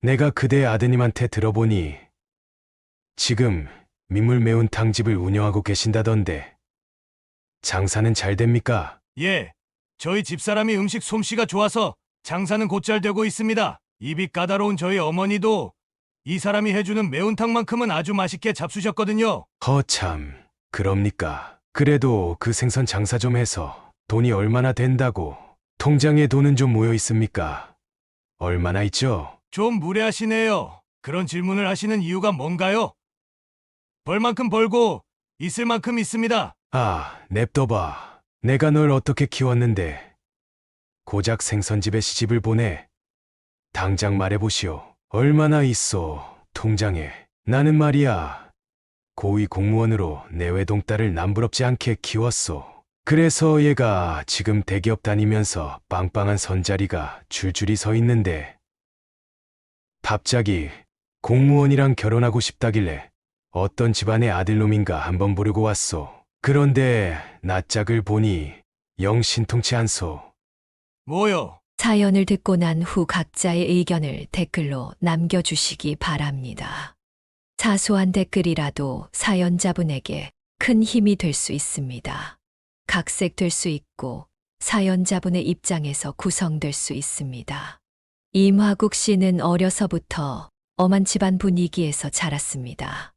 내가 그대 아드님한테 들어보니 지금 민물 매운탕집을 운영하고 계신다던데 장사는 잘 됩니까? 예, 저희 집사람이 음식 솜씨가 좋아서 장사는 곧잘 되고 있습니다. 입이 까다로운 저희 어머니도 이 사람이 해주는 매운탕만큼은 아주 맛있게 잡수셨거든요. 허참, 그럽니까? 그래도 그 생선 장사 좀 해서 돈이 얼마나 된다고 통장에 돈은 좀 모여 있습니까? 얼마나 있죠? 좀 무례하시네요. 그런 질문을 하시는 이유가 뭔가요? 벌 만큼 벌고 있을 만큼 있습니다. 아, 냅둬봐. 내가 널 어떻게 키웠는데 고작 생선집에 시집을 보내. 당장 말해보시오. 얼마나 있어, 통장에. 나는 말이야, 고위 공무원으로 내 외동딸을 남부럽지 않게 키웠소. 그래서 얘가 지금 대기업 다니면서 빵빵한 선자리가 줄줄이 서 있는데 갑자기 공무원이랑 결혼하고 싶다길래 어떤 집안의 아들놈인가 한번 보려고 왔소. 그런데 낯짝을 보니 영 신통치 않소. 뭐요? 사연을 듣고 난 후 각자의 의견을 댓글로 남겨주시기 바랍니다. 사소한 댓글이라도 사연자분에게 큰 힘이 될 수 있습니다. 각색될 수 있고 사연자분의 입장에서 구성될 수 있습니다. 임화국 씨는 어려서부터 엄한 집안 분위기에서 자랐습니다.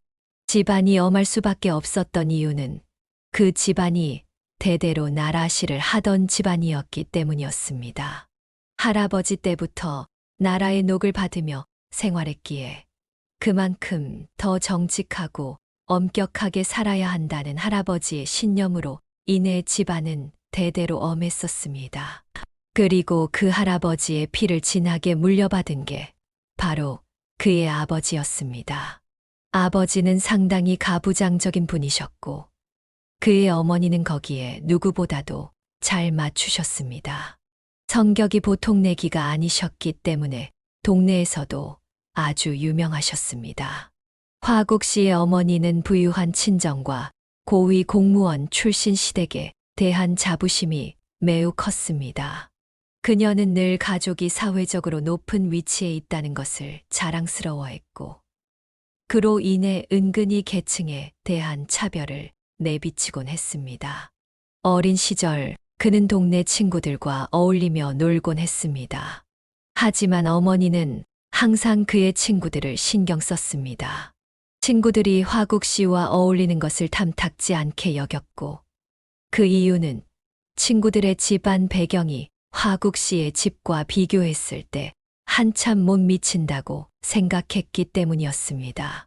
집안이 엄할 수밖에 없었던 이유는 그 집안이 대대로 나라시를 하던 집안이었기 때문이었습니다. 할아버지 때부터 나라의 녹을 받으며 생활했기에 그만큼 더 정직하고 엄격하게 살아야 한다는 할아버지의 신념으로 인해 집안은 대대로 엄했었습니다. 그리고 그 할아버지의 피를 진하게 물려받은 게 바로 그의 아버지였습니다. 아버지는 상당히 가부장적인 분이셨고 그의 어머니는 거기에 누구보다도 잘 맞추셨습니다. 성격이 보통 내기가 아니셨기 때문에 동네에서도 아주 유명하셨습니다. 화국 씨의 어머니는 부유한 친정과 고위 공무원 출신 시댁에 대한 자부심이 매우 컸습니다. 그녀는 늘 가족이 사회적으로 높은 위치에 있다는 것을 자랑스러워했고, 그로 인해 은근히 계층에 대한 차별을 내비치곤 했습니다. 어린 시절 그는 동네 친구들과 어울리며 놀곤 했습니다. 하지만 어머니는 항상 그의 친구들을 신경 썼습니다. 친구들이 화국 씨와 어울리는 것을 탐탁지 않게 여겼고, 그 이유는 친구들의 집안 배경이 화국 씨의 집과 비교했을 때 한참 못 미친다고 생각했기 때문이었습니다.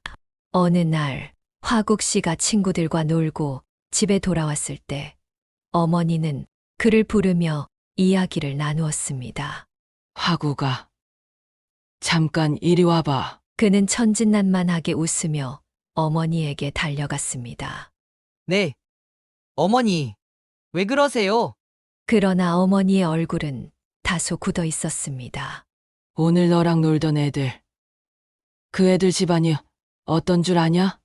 어느 날 화국 씨가 친구들과 놀고 집에 돌아왔을 때 어머니는 그를 부르며 이야기를 나누었습니다. 화구가, 잠깐 이리 와봐. 그는 천진난만하게 웃으며 어머니에게 달려갔습니다. 네. 어머니, 왜 그러세요? 그러나 어머니의 얼굴은 다소 굳어 있었습니다. 오늘 너랑 놀던 애들. 그 애들 집안이 어떤 줄 아냐?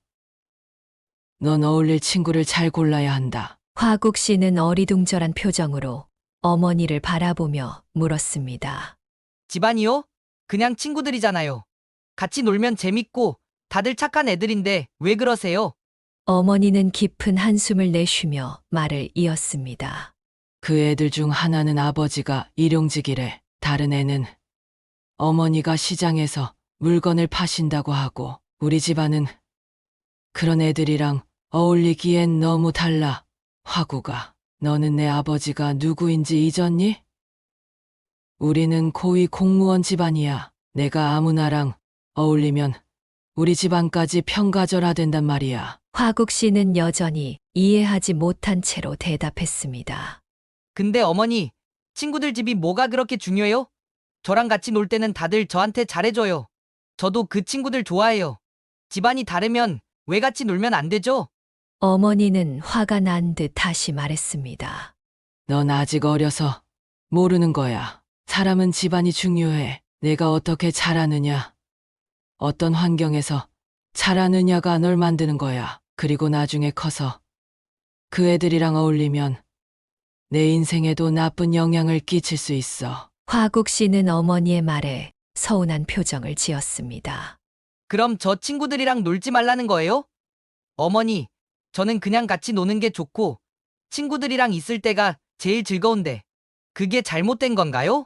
넌 어울릴 친구를 잘 골라야 한다. 화국 씨는 어리둥절한 표정으로 어머니를 바라보며 물었습니다. 집안이요? 그냥 친구들이잖아요. 같이 놀면 재밌고 다들 착한 애들인데 왜 그러세요? 어머니는 깊은 한숨을 내쉬며 말을 이었습니다. 그 애들 중 하나는 아버지가 일용직이래. 다른 애는 어머니가 시장에서 물건을 파신다고 하고, 우리 집안은 그런 애들이랑 어울리기엔 너무 달라. 화구가, 너는 내 아버지가 누구인지 잊었니? 우리는 고위 공무원 집안이야. 내가 아무나랑 어울리면 우리 집안까지 평가절하된단 말이야. 화국 씨는 여전히 이해하지 못한 채로 대답했습니다. 근데 어머니, 친구들 집이 뭐가 그렇게 중요해요? 저랑 같이 놀 때는 다들 저한테 잘해줘요. 저도 그 친구들 좋아해요. 집안이 다르면 왜 같이 놀면 안 되죠? 어머니는 화가 난 듯 다시 말했습니다. 넌 아직 어려서 모르는 거야. 사람은 집안이 중요해. 내가 어떻게 자라느냐, 어떤 환경에서 자라느냐가 널 만드는 거야. 그리고 나중에 커서 그 애들이랑 어울리면 내 인생에도 나쁜 영향을 끼칠 수 있어. 화국 씨는 어머니의 말에 서운한 표정을 지었습니다. 그럼 저 친구들이랑 놀지 말라는 거예요? 어머니, 저는 그냥 같이 노는 게 좋고 친구들이랑 있을 때가 제일 즐거운데 그게 잘못된 건가요?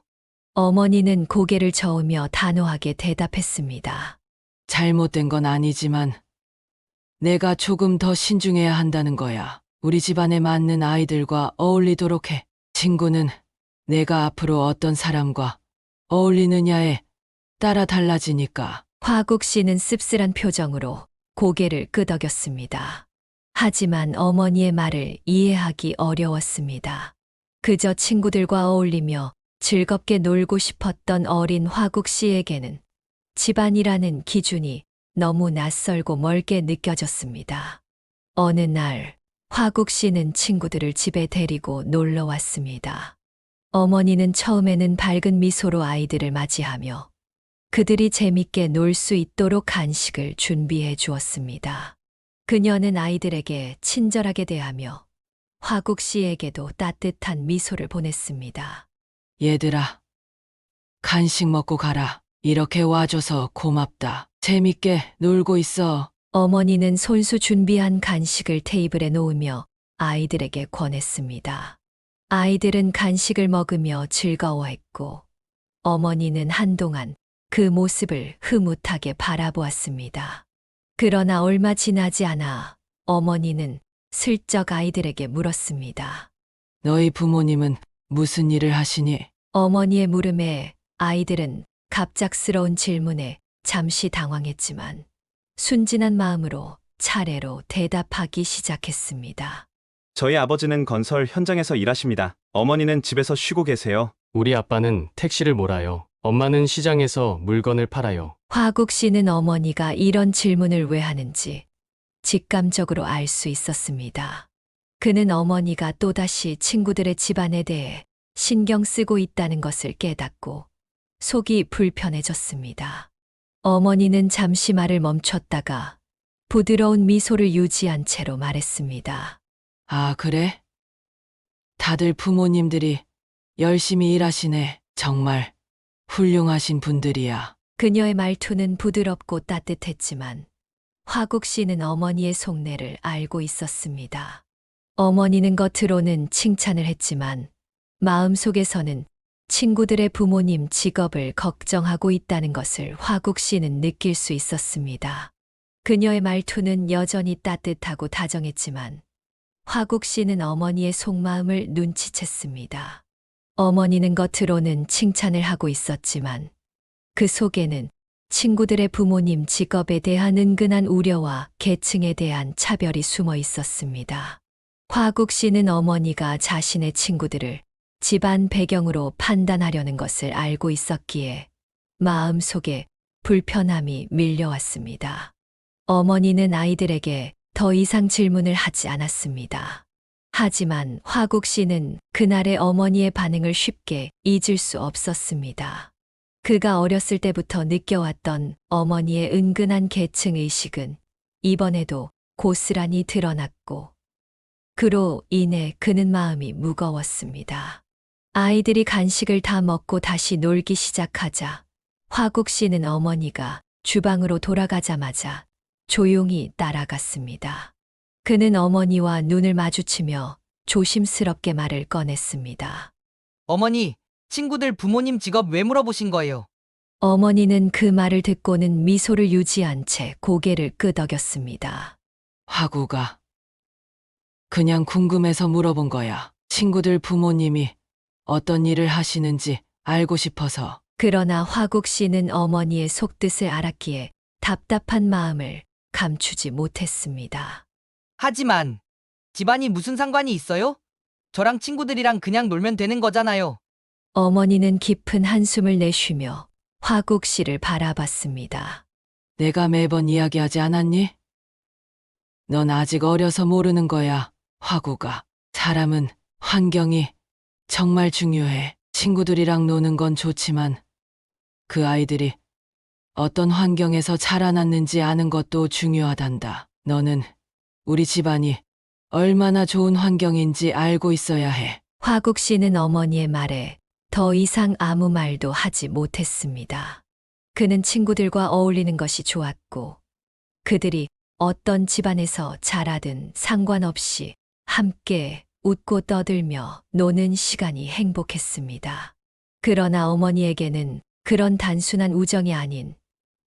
어머니는 고개를 저으며 단호하게 대답했습니다. 잘못된 건 아니지만 내가 조금 더 신중해야 한다는 거야. 우리 집안에 맞는 아이들과 어울리도록 해. 친구는 내가 앞으로 어떤 사람과 어울리느냐에 따라 달라지니까. 화국 씨는 씁쓸한 표정으로 고개를 끄덕였습니다. 하지만 어머니의 말을 이해하기 어려웠습니다. 그저 친구들과 어울리며 즐겁게 놀고 싶었던 어린 화국 씨에게는 집안이라는 기준이 너무 낯설고 멀게 느껴졌습니다. 어느 날 화국 씨는 친구들을 집에 데리고 놀러 왔습니다. 어머니는 처음에는 밝은 미소로 아이들을 맞이하며 그들이 재밌게 놀 수 있도록 간식을 준비해 주었습니다. 그녀는 아이들에게 친절하게 대하며 화국 씨에게도 따뜻한 미소를 보냈습니다. 얘들아, 간식 먹고 가라. 이렇게 와줘서 고맙다. 재밌게 놀고 있어. 어머니는 손수 준비한 간식을 테이블에 놓으며 아이들에게 권했습니다. 아이들은 간식을 먹으며 즐거워했고 어머니는 한동안 그 모습을 흐뭇하게 바라보았습니다. 그러나 얼마 지나지 않아 어머니는 슬쩍 아이들에게 물었습니다. 너희 부모님은 무슨 일을 하시니? 어머니의 물음에 아이들은 갑작스러운 질문에 잠시 당황했지만 순진한 마음으로 차례로 대답하기 시작했습니다. 저희 아버지는 건설 현장에서 일하십니다. 어머니는 집에서 쉬고 계세요. 우리 아빠는 택시를 몰아요. 엄마는 시장에서 물건을 팔아요. 화국 씨는 어머니가 이런 질문을 왜 하는지 직감적으로 알 수 있었습니다. 그는 어머니가 또다시 친구들의 집안에 대해 신경 쓰고 있다는 것을 깨닫고 속이 불편해졌습니다. 어머니는 잠시 말을 멈췄다가 부드러운 미소를 유지한 채로 말했습니다. 아, 그래? 다들 부모님들이 열심히 일하시네. 정말 훌륭하신 분들이야. 그녀의 말투는 부드럽고 따뜻했지만 화국 씨는 어머니의 속내를 알고 있었습니다. 어머니는 겉으로는 칭찬을 했지만 마음속에서는 친구들의 부모님 직업을 걱정하고 있다는 것을 화국 씨는 느낄 수 있었습니다. 그녀의 말투는 여전히 따뜻하고 다정했지만 화국 씨는 어머니의 속마음을 눈치챘습니다. 어머니는 겉으로는 칭찬을 하고 있었지만 그 속에는 친구들의 부모님 직업에 대한 은근한 우려와 계층에 대한 차별이 숨어 있었습니다. 화국 씨는 어머니가 자신의 친구들을 집안 배경으로 판단하려는 것을 알고 있었기에 마음속에 불편함이 밀려왔습니다. 어머니는 아이들에게 더 이상 질문을 하지 않았습니다. 하지만 화국 씨는 그날의 어머니의 반응을 쉽게 잊을 수 없었습니다. 그가 어렸을 때부터 느껴왔던 어머니의 은근한 계층 의식은 이번에도 고스란히 드러났고 그로 인해 그는 마음이 무거웠습니다. 아이들이 간식을 다 먹고 다시 놀기 시작하자 화국 씨는 어머니가 주방으로 돌아가자마자 조용히 따라갔습니다. 그는 어머니와 눈을 마주치며 조심스럽게 말을 꺼냈습니다. 어머니, 친구들 부모님 직업 왜 물어보신 거예요? 어머니는 그 말을 듣고는 미소를 유지한 채 고개를 끄덕였습니다. 화구가 그냥 궁금해서 물어본 거야. 친구들 부모님이 어떤 일을 하시는지 알고 싶어서. 그러나 화국 씨는 어머니의 속뜻을 알았기에 답답한 마음을 감추지 못했습니다. 하지만 집안이 무슨 상관이 있어요? 저랑 친구들이랑 그냥 놀면 되는 거잖아요. 어머니는 깊은 한숨을 내쉬며 화국 씨를 바라봤습니다. 내가 매번 이야기하지 않았니? 넌 아직 어려서 모르는 거야, 화구가. 사람은 환경이 정말 중요해. 친구들이랑 노는 건 좋지만 그 아이들이 어떤 환경에서 자라났는지 아는 것도 중요하단다. 너는 우리 집안이 얼마나 좋은 환경인지 알고 있어야 해. 화국 씨는 어머니의 말에 더 이상 아무 말도 하지 못했습니다. 그는 친구들과 어울리는 것이 좋았고, 그들이 어떤 집안에서 자라든 상관없이 함께 웃고 떠들며 노는 시간이 행복했습니다. 그러나 어머니에게는 그런 단순한 우정이 아닌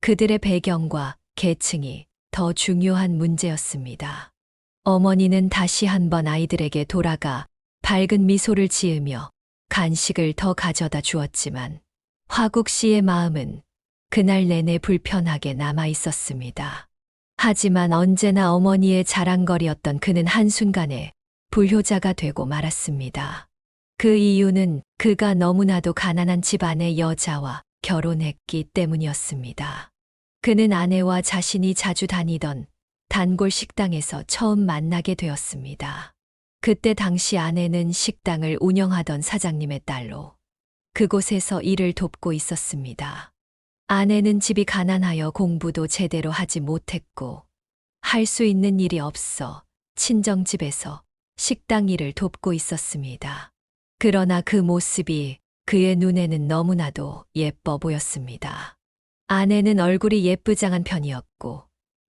그들의 배경과 계층이 더 중요한 문제였습니다. 어머니는 다시 한번 아이들에게 돌아가 밝은 미소를 지으며 간식을 더 가져다 주었지만 화국 씨의 마음은 그날 내내 불편하게 남아 있었습니다. 하지만 언제나 어머니의 자랑거리였던 그는 한순간에 불효자가 되고 말았습니다. 그 이유는 그가 너무나도 가난한 집안의 여자와 결혼했기 때문이었습니다. 그는 아내와 자신이 자주 다니던 단골 식당에서 처음 만나게 되었습니다. 그때 당시 아내는 식당을 운영하던 사장님의 딸로 그곳에서 일을 돕고 있었습니다. 아내는 집이 가난하여 공부도 제대로 하지 못했고 할 수 있는 일이 없어 친정집에서 식당 일을 돕고 있었습니다. 그러나 그 모습이 그의 눈에는 너무나도 예뻐 보였습니다. 아내는 얼굴이 예쁘장한 편이었고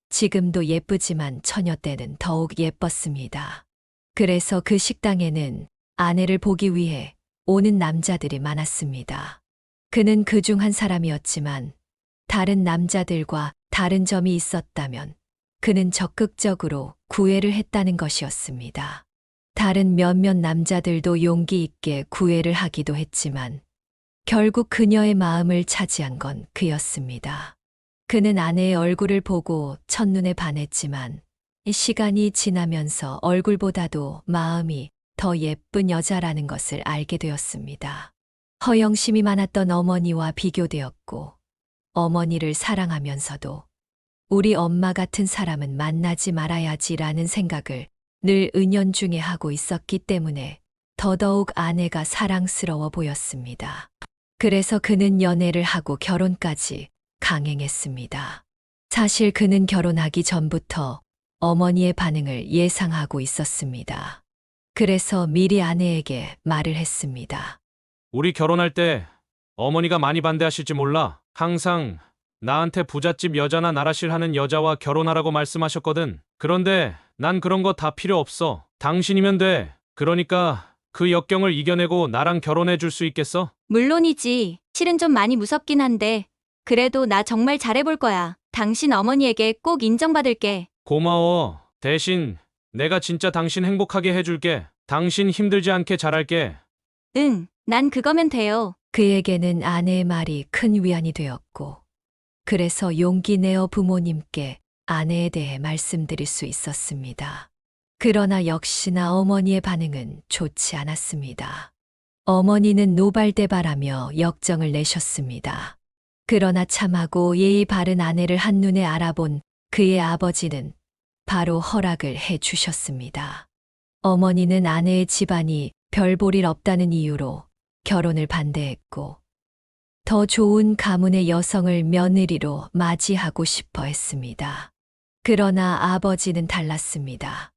지금도 예쁘지만 처녀 때는 더욱 예뻤습니다. 그래서 그 식당에는 아내를 보기 위해 오는 남자들이 많았습니다. 그는 그중 한 사람이었지만 다른 남자들과 다른 점이 있었다면 그는 적극적으로 구애를 했다는 것이었습니다. 다른 몇몇 남자들도 용기 있게 구애를 하기도 했지만 결국 그녀의 마음을 차지한 건 그였습니다. 그는 아내의 얼굴을 보고 첫눈에 반했지만 시간이 지나면서 얼굴보다도 마음이 더 예쁜 여자라는 것을 알게 되었습니다. 허영심이 많았던 어머니와 비교되었고 어머니를 사랑하면서도 우리 엄마 같은 사람은 만나지 말아야지라는 생각을 늘 은연중에 하고 있었기 때문에 더더욱 아내가 사랑스러워 보였습니다. 그래서 그는 연애를 하고 결혼까지 강행했습니다. 사실 그는 결혼하기 전부터 어머니의 반응을 예상하고 있었습니다. 그래서 미리 아내에게 말을 했습니다. 우리 결혼할 때 어머니가 많이 반대하실지 몰라. 항상 나한테 부잣집 여자나 나라실 하는 여자와 결혼하라고 말씀하셨거든. 그런데 난 그런 거 다 필요 없어. 당신이면 돼. 그러니까 그 역경을 이겨내고 나랑 결혼해 줄 수 있겠어? 물론이지. 실은 좀 많이 무섭긴 한데 그래도 나 정말 잘해볼 거야. 당신 어머니에게 꼭 인정받을게. 고마워. 대신 내가 진짜 당신 행복하게 해줄게. 당신 힘들지 않게 잘할게. 응, 난 그거면 돼요. 그에게는 아내의 말이 큰 위안이 되었고 그래서 용기 내어 부모님께 아내에 대해 말씀드릴 수 있었습니다. 그러나 역시나 어머니의 반응은 좋지 않았습니다. 어머니는 노발대발하며 역정을 내셨습니다. 그러나 참하고 예의 바른 아내를 한눈에 알아본 그의 아버지는 바로 허락을 해 주셨습니다. 어머니는 아내의 집안이 별 볼 일 없다는 이유로 결혼을 반대했고 더 좋은 가문의 여성을 며느리로 맞이하고 싶어 했습니다. 그러나 아버지는 달랐습니다.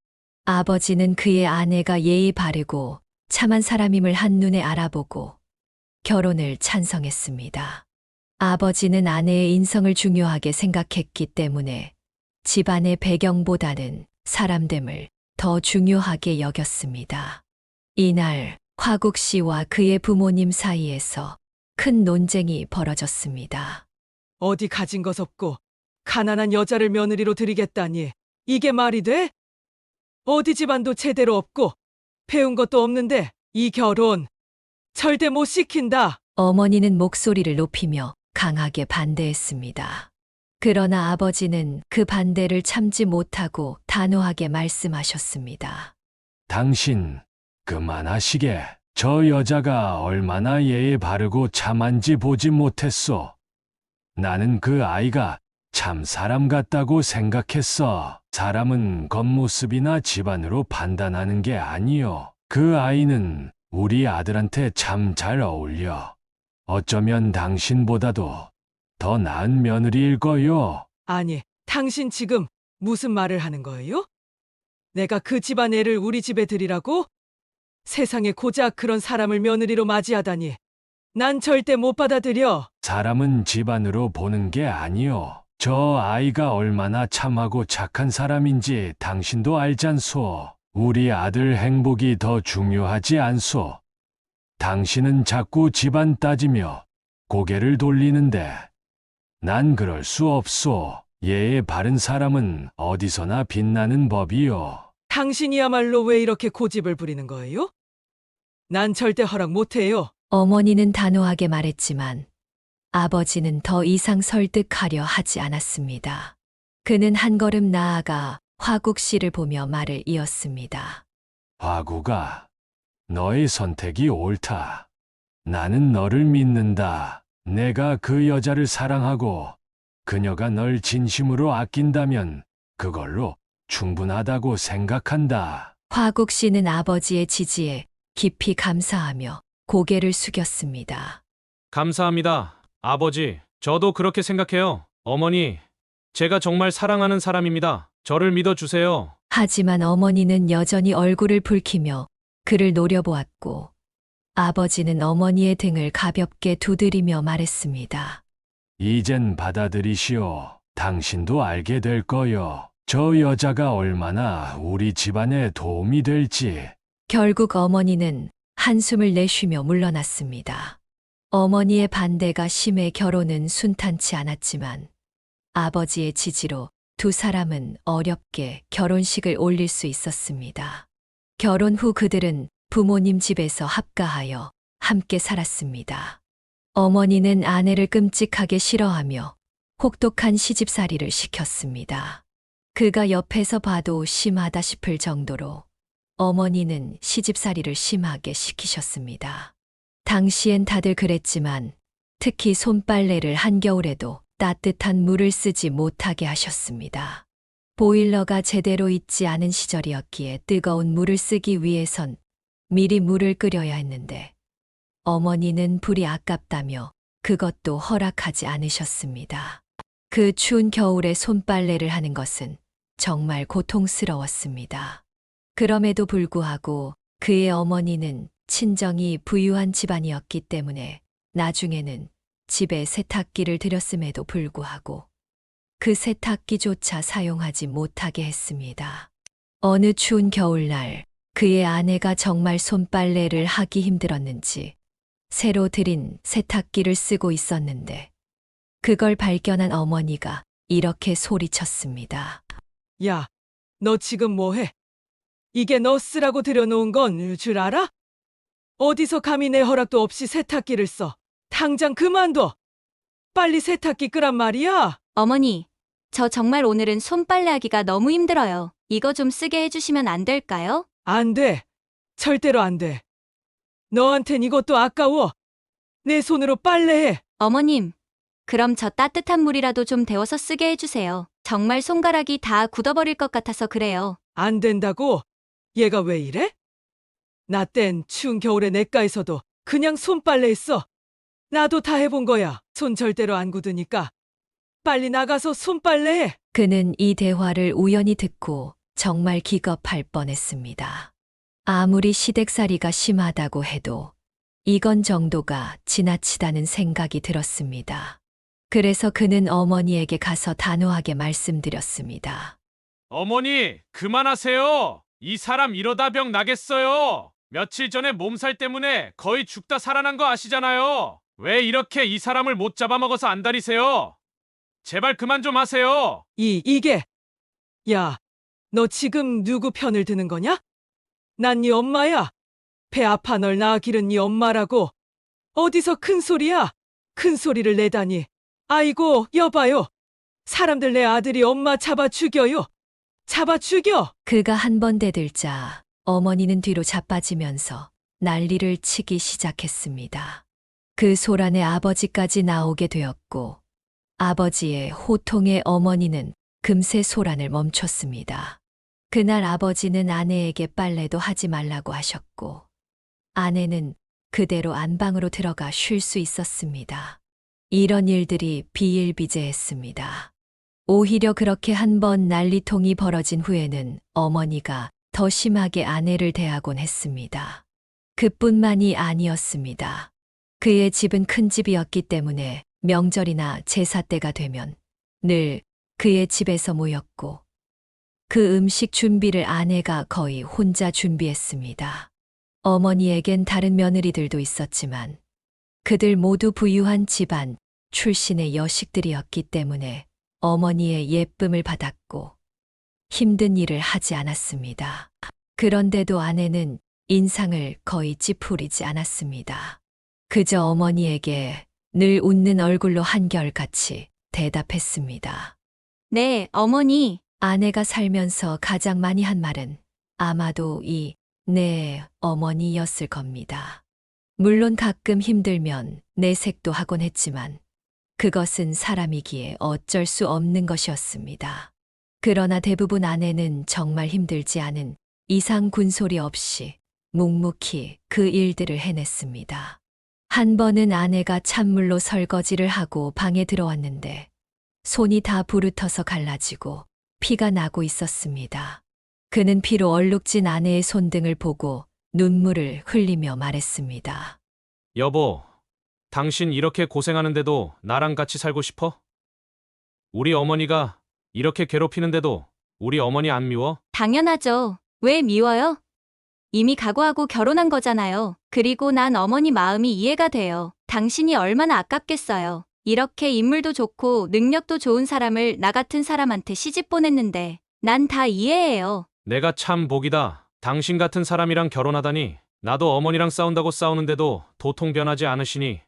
아버지는 그의 아내가 예의 바르고 참한 사람임을 한눈에 알아보고 결혼을 찬성했습니다. 아버지는 아내의 인성을 중요하게 생각했기 때문에 집안의 배경보다는 사람됨을 더 중요하게 여겼습니다. 이날 화국 씨와 그의 부모님 사이에서 큰 논쟁이 벌어졌습니다. 어디 가진 것 없고 가난한 여자를 며느리로 들이겠다니 이게 말이 돼? 어디 집안도 제대로 없고 배운 것도 없는데 이 결혼 절대 못 시킨다. 어머니는 목소리를 높이며 강하게 반대했습니다. 그러나 아버지는 그 반대를 참지 못하고 단호하게 말씀하셨습니다. 당신 그만하시게. 저 여자가 얼마나 예의 바르고 참한지 보지 못했소. 나는 그 아이가 참 사람 같다고 생각했어. 사람은 겉모습이나 집안으로 판단하는 게 아니요. 그 아이는 우리 아들한테 참 잘 어울려. 어쩌면 당신보다도 더 나은 며느리일 거요. 아니, 당신 지금 무슨 말을 하는 거예요? 내가 그 집안 애를 우리 집에 들이라고? 세상에 고작 그런 사람을 며느리로 맞이하다니. 난 절대 못 받아들여. 사람은 집안으로 보는 게 아니오. 저 아이가 얼마나 참하고 착한 사람인지 당신도 알잖소. 우리 아들 행복이 더 중요하지 않소. 당신은 자꾸 집안 따지며 고개를 돌리는데 난 그럴 수 없소. 예의 바른 사람은 어디서나 빛나는 법이요. 당신이야말로 왜 이렇게 고집을 부리는 거예요? 난 절대 허락 못해요. 어머니는 단호하게 말했지만 아버지는 더 이상 설득하려 하지 않았습니다. 그는 한 걸음 나아가 화국 씨를 보며 말을 이었습니다. 화구가, 너의 선택이 옳다. 나는 너를 믿는다. 내가 그 여자를 사랑하고 그녀가 널 진심으로 아낀다면 그걸로 충분하다고 생각한다. 화국 씨는 아버지의 지지에 깊이 감사하며 고개를 숙였습니다. 감사합니다. 아버지, 저도 그렇게 생각해요. 어머니, 제가 정말 사랑하는 사람입니다. 저를 믿어주세요. 하지만 어머니는 여전히 얼굴을 붉히며 그를 노려보았고 아버지는 어머니의 등을 가볍게 두드리며 말했습니다. 이젠 받아들이시오. 당신도 알게 될 거요. 저 여자가 얼마나 우리 집안에 도움이 될지. 결국 어머니는 한숨을 내쉬며 물러났습니다. 어머니의 반대가 심해 결혼은 순탄치 않았지만 아버지의 지지로 두 사람은 어렵게 결혼식을 올릴 수 있었습니다. 결혼 후 그들은 부모님 집에서 합가하여 함께 살았습니다. 어머니는 아내를 끔찍하게 싫어하며 혹독한 시집살이를 시켰습니다. 그가 옆에서 봐도 심하다 싶을 정도로 어머니는 시집살이를 심하게 시키셨습니다. 당시엔 다들 그랬지만 특히 손빨래를 한겨울에도 따뜻한 물을 쓰지 못하게 하셨습니다. 보일러가 제대로 있지 않은 시절이었기에 뜨거운 물을 쓰기 위해선 미리 물을 끓여야 했는데 어머니는 불이 아깝다며 그것도 허락하지 않으셨습니다. 그 추운 겨울에 손빨래를 하는 것은 정말 고통스러웠습니다. 그럼에도 불구하고 그의 어머니는 친정이 부유한 집안이었기 때문에 나중에는 집에 세탁기를 들였음에도 불구하고 그 세탁기조차 사용하지 못하게 했습니다. 어느 추운 겨울날 그의 아내가 정말 손빨래를 하기 힘들었는지 새로 들인 세탁기를 쓰고 있었는데 그걸 발견한 어머니가 이렇게 소리쳤습니다. 야, 너 지금 뭐해? 이게 너 쓰라고 들여놓은 건 줄 알아? 어디서 감히 내 허락도 없이 세탁기를 써. 당장 그만둬. 빨리 세탁기 끄란 말이야. 어머니, 저 정말 오늘은 손빨래 하기가 너무 힘들어요. 이거 좀 쓰게 해주시면 안 될까요? 안 돼. 절대로 안 돼. 너한텐 이것도 아까워. 내 손으로 빨래해. 어머님, 그럼 저 따뜻한 물이라도 좀 데워서 쓰게 해주세요. 정말 손가락이 다 굳어버릴 것 같아서 그래요. 안 된다고? 얘가 왜 이래? 나 땐 추운 겨울에 냇가에서도 그냥 손빨래 했어. 나도 다 해본 거야. 손 절대로 안 굳으니까 빨리 나가서 손빨래 해. 그는 이 대화를 우연히 듣고 정말 기겁할 뻔했습니다. 아무리 시댁살이가 심하다고 해도 이건 정도가 지나치다는 생각이 들었습니다. 그래서 그는 어머니에게 가서 단호하게 말씀드렸습니다. 어머니, 그만하세요. 이 사람 이러다 병 나겠어요. 며칠 전에 몸살 때문에 거의 죽다 살아난 거 아시잖아요. 왜 이렇게 이 사람을 못 잡아먹어서 안달이세요? 제발 그만 좀 하세요. 이게. 야, 너 지금 누구 편을 드는 거냐? 난 네 엄마야. 배 아파 널 낳아 기른 네 엄마라고. 어디서 큰 소리야? 큰 소리를 내다니. 아이고, 여봐요. 사람들 내 아들이 엄마 잡아 죽여요. 잡아 죽여. 그가 한 번 대들자 어머니는 뒤로 자빠지면서 난리를 치기 시작했습니다. 그 소란에 아버지까지 나오게 되었고 아버지의 호통에 어머니는 금세 소란을 멈췄습니다. 그날 아버지는 아내에게 빨래도 하지 말라고 하셨고 아내는 그대로 안방으로 들어가 쉴 수 있었습니다. 이런 일들이 비일비재했습니다. 오히려 그렇게 한 번 난리통이 벌어진 후에는 어머니가 더 심하게 아내를 대하곤 했습니다. 그뿐만이 아니었습니다. 그의 집은 큰 집이었기 때문에 명절이나 제사 때가 되면 늘 그의 집에서 모였고 그 음식 준비를 아내가 거의 혼자 준비했습니다. 어머니에겐 다른 며느리들도 있었지만 그들 모두 부유한 집안 출신의 여식들이었기 때문에 어머니의 예쁨을 받았고 힘든 일을 하지 않았습니다. 그런데도 아내는 인상을 거의 찌푸리지 않았습니다. 그저 어머니에게 늘 웃는 얼굴로 한결같이 대답했습니다. 네, 어머니. 아내가 살면서 가장 많이 한 말은 아마도 이 네 어머니였을 겁니다. 물론 가끔 힘들면 내색도 하곤 했지만 그것은 사람이기에 어쩔 수 없는 것이었습니다. 그러나 대부분 아내는 정말 힘들지 않은 이상 군소리 없이 묵묵히 그 일들을 해냈습니다. 한 번은 아내가 찬물로 설거지를 하고 방에 들어왔는데 손이 다 부르터서 갈라지고 피가 나고 있었습니다. 그는 피로 얼룩진 아내의 손등을 보고 눈물을 흘리며 말했습니다. 여보, 당신 이렇게 고생하는데도 나랑 같이 살고 싶어? 우리 어머니가 이렇게 괴롭히는데도 우리 어머니 안 미워? 당연하죠. 왜 미워요? 이미 각오하고 결혼한 거잖아요. 그리고 난 어머니 마음이 이해가 돼요. 당신이 얼마나 아깝겠어요. 이렇게 인물도 좋고 능력도 좋은 사람을 나 같은 사람한테 시집 보냈는데 난 다 이해해요. 내가 참 복이다. 당신 같은 사람이랑 결혼하다니. 나도 어머니랑 싸운다고 싸우는데도 도통 변하지 않으시니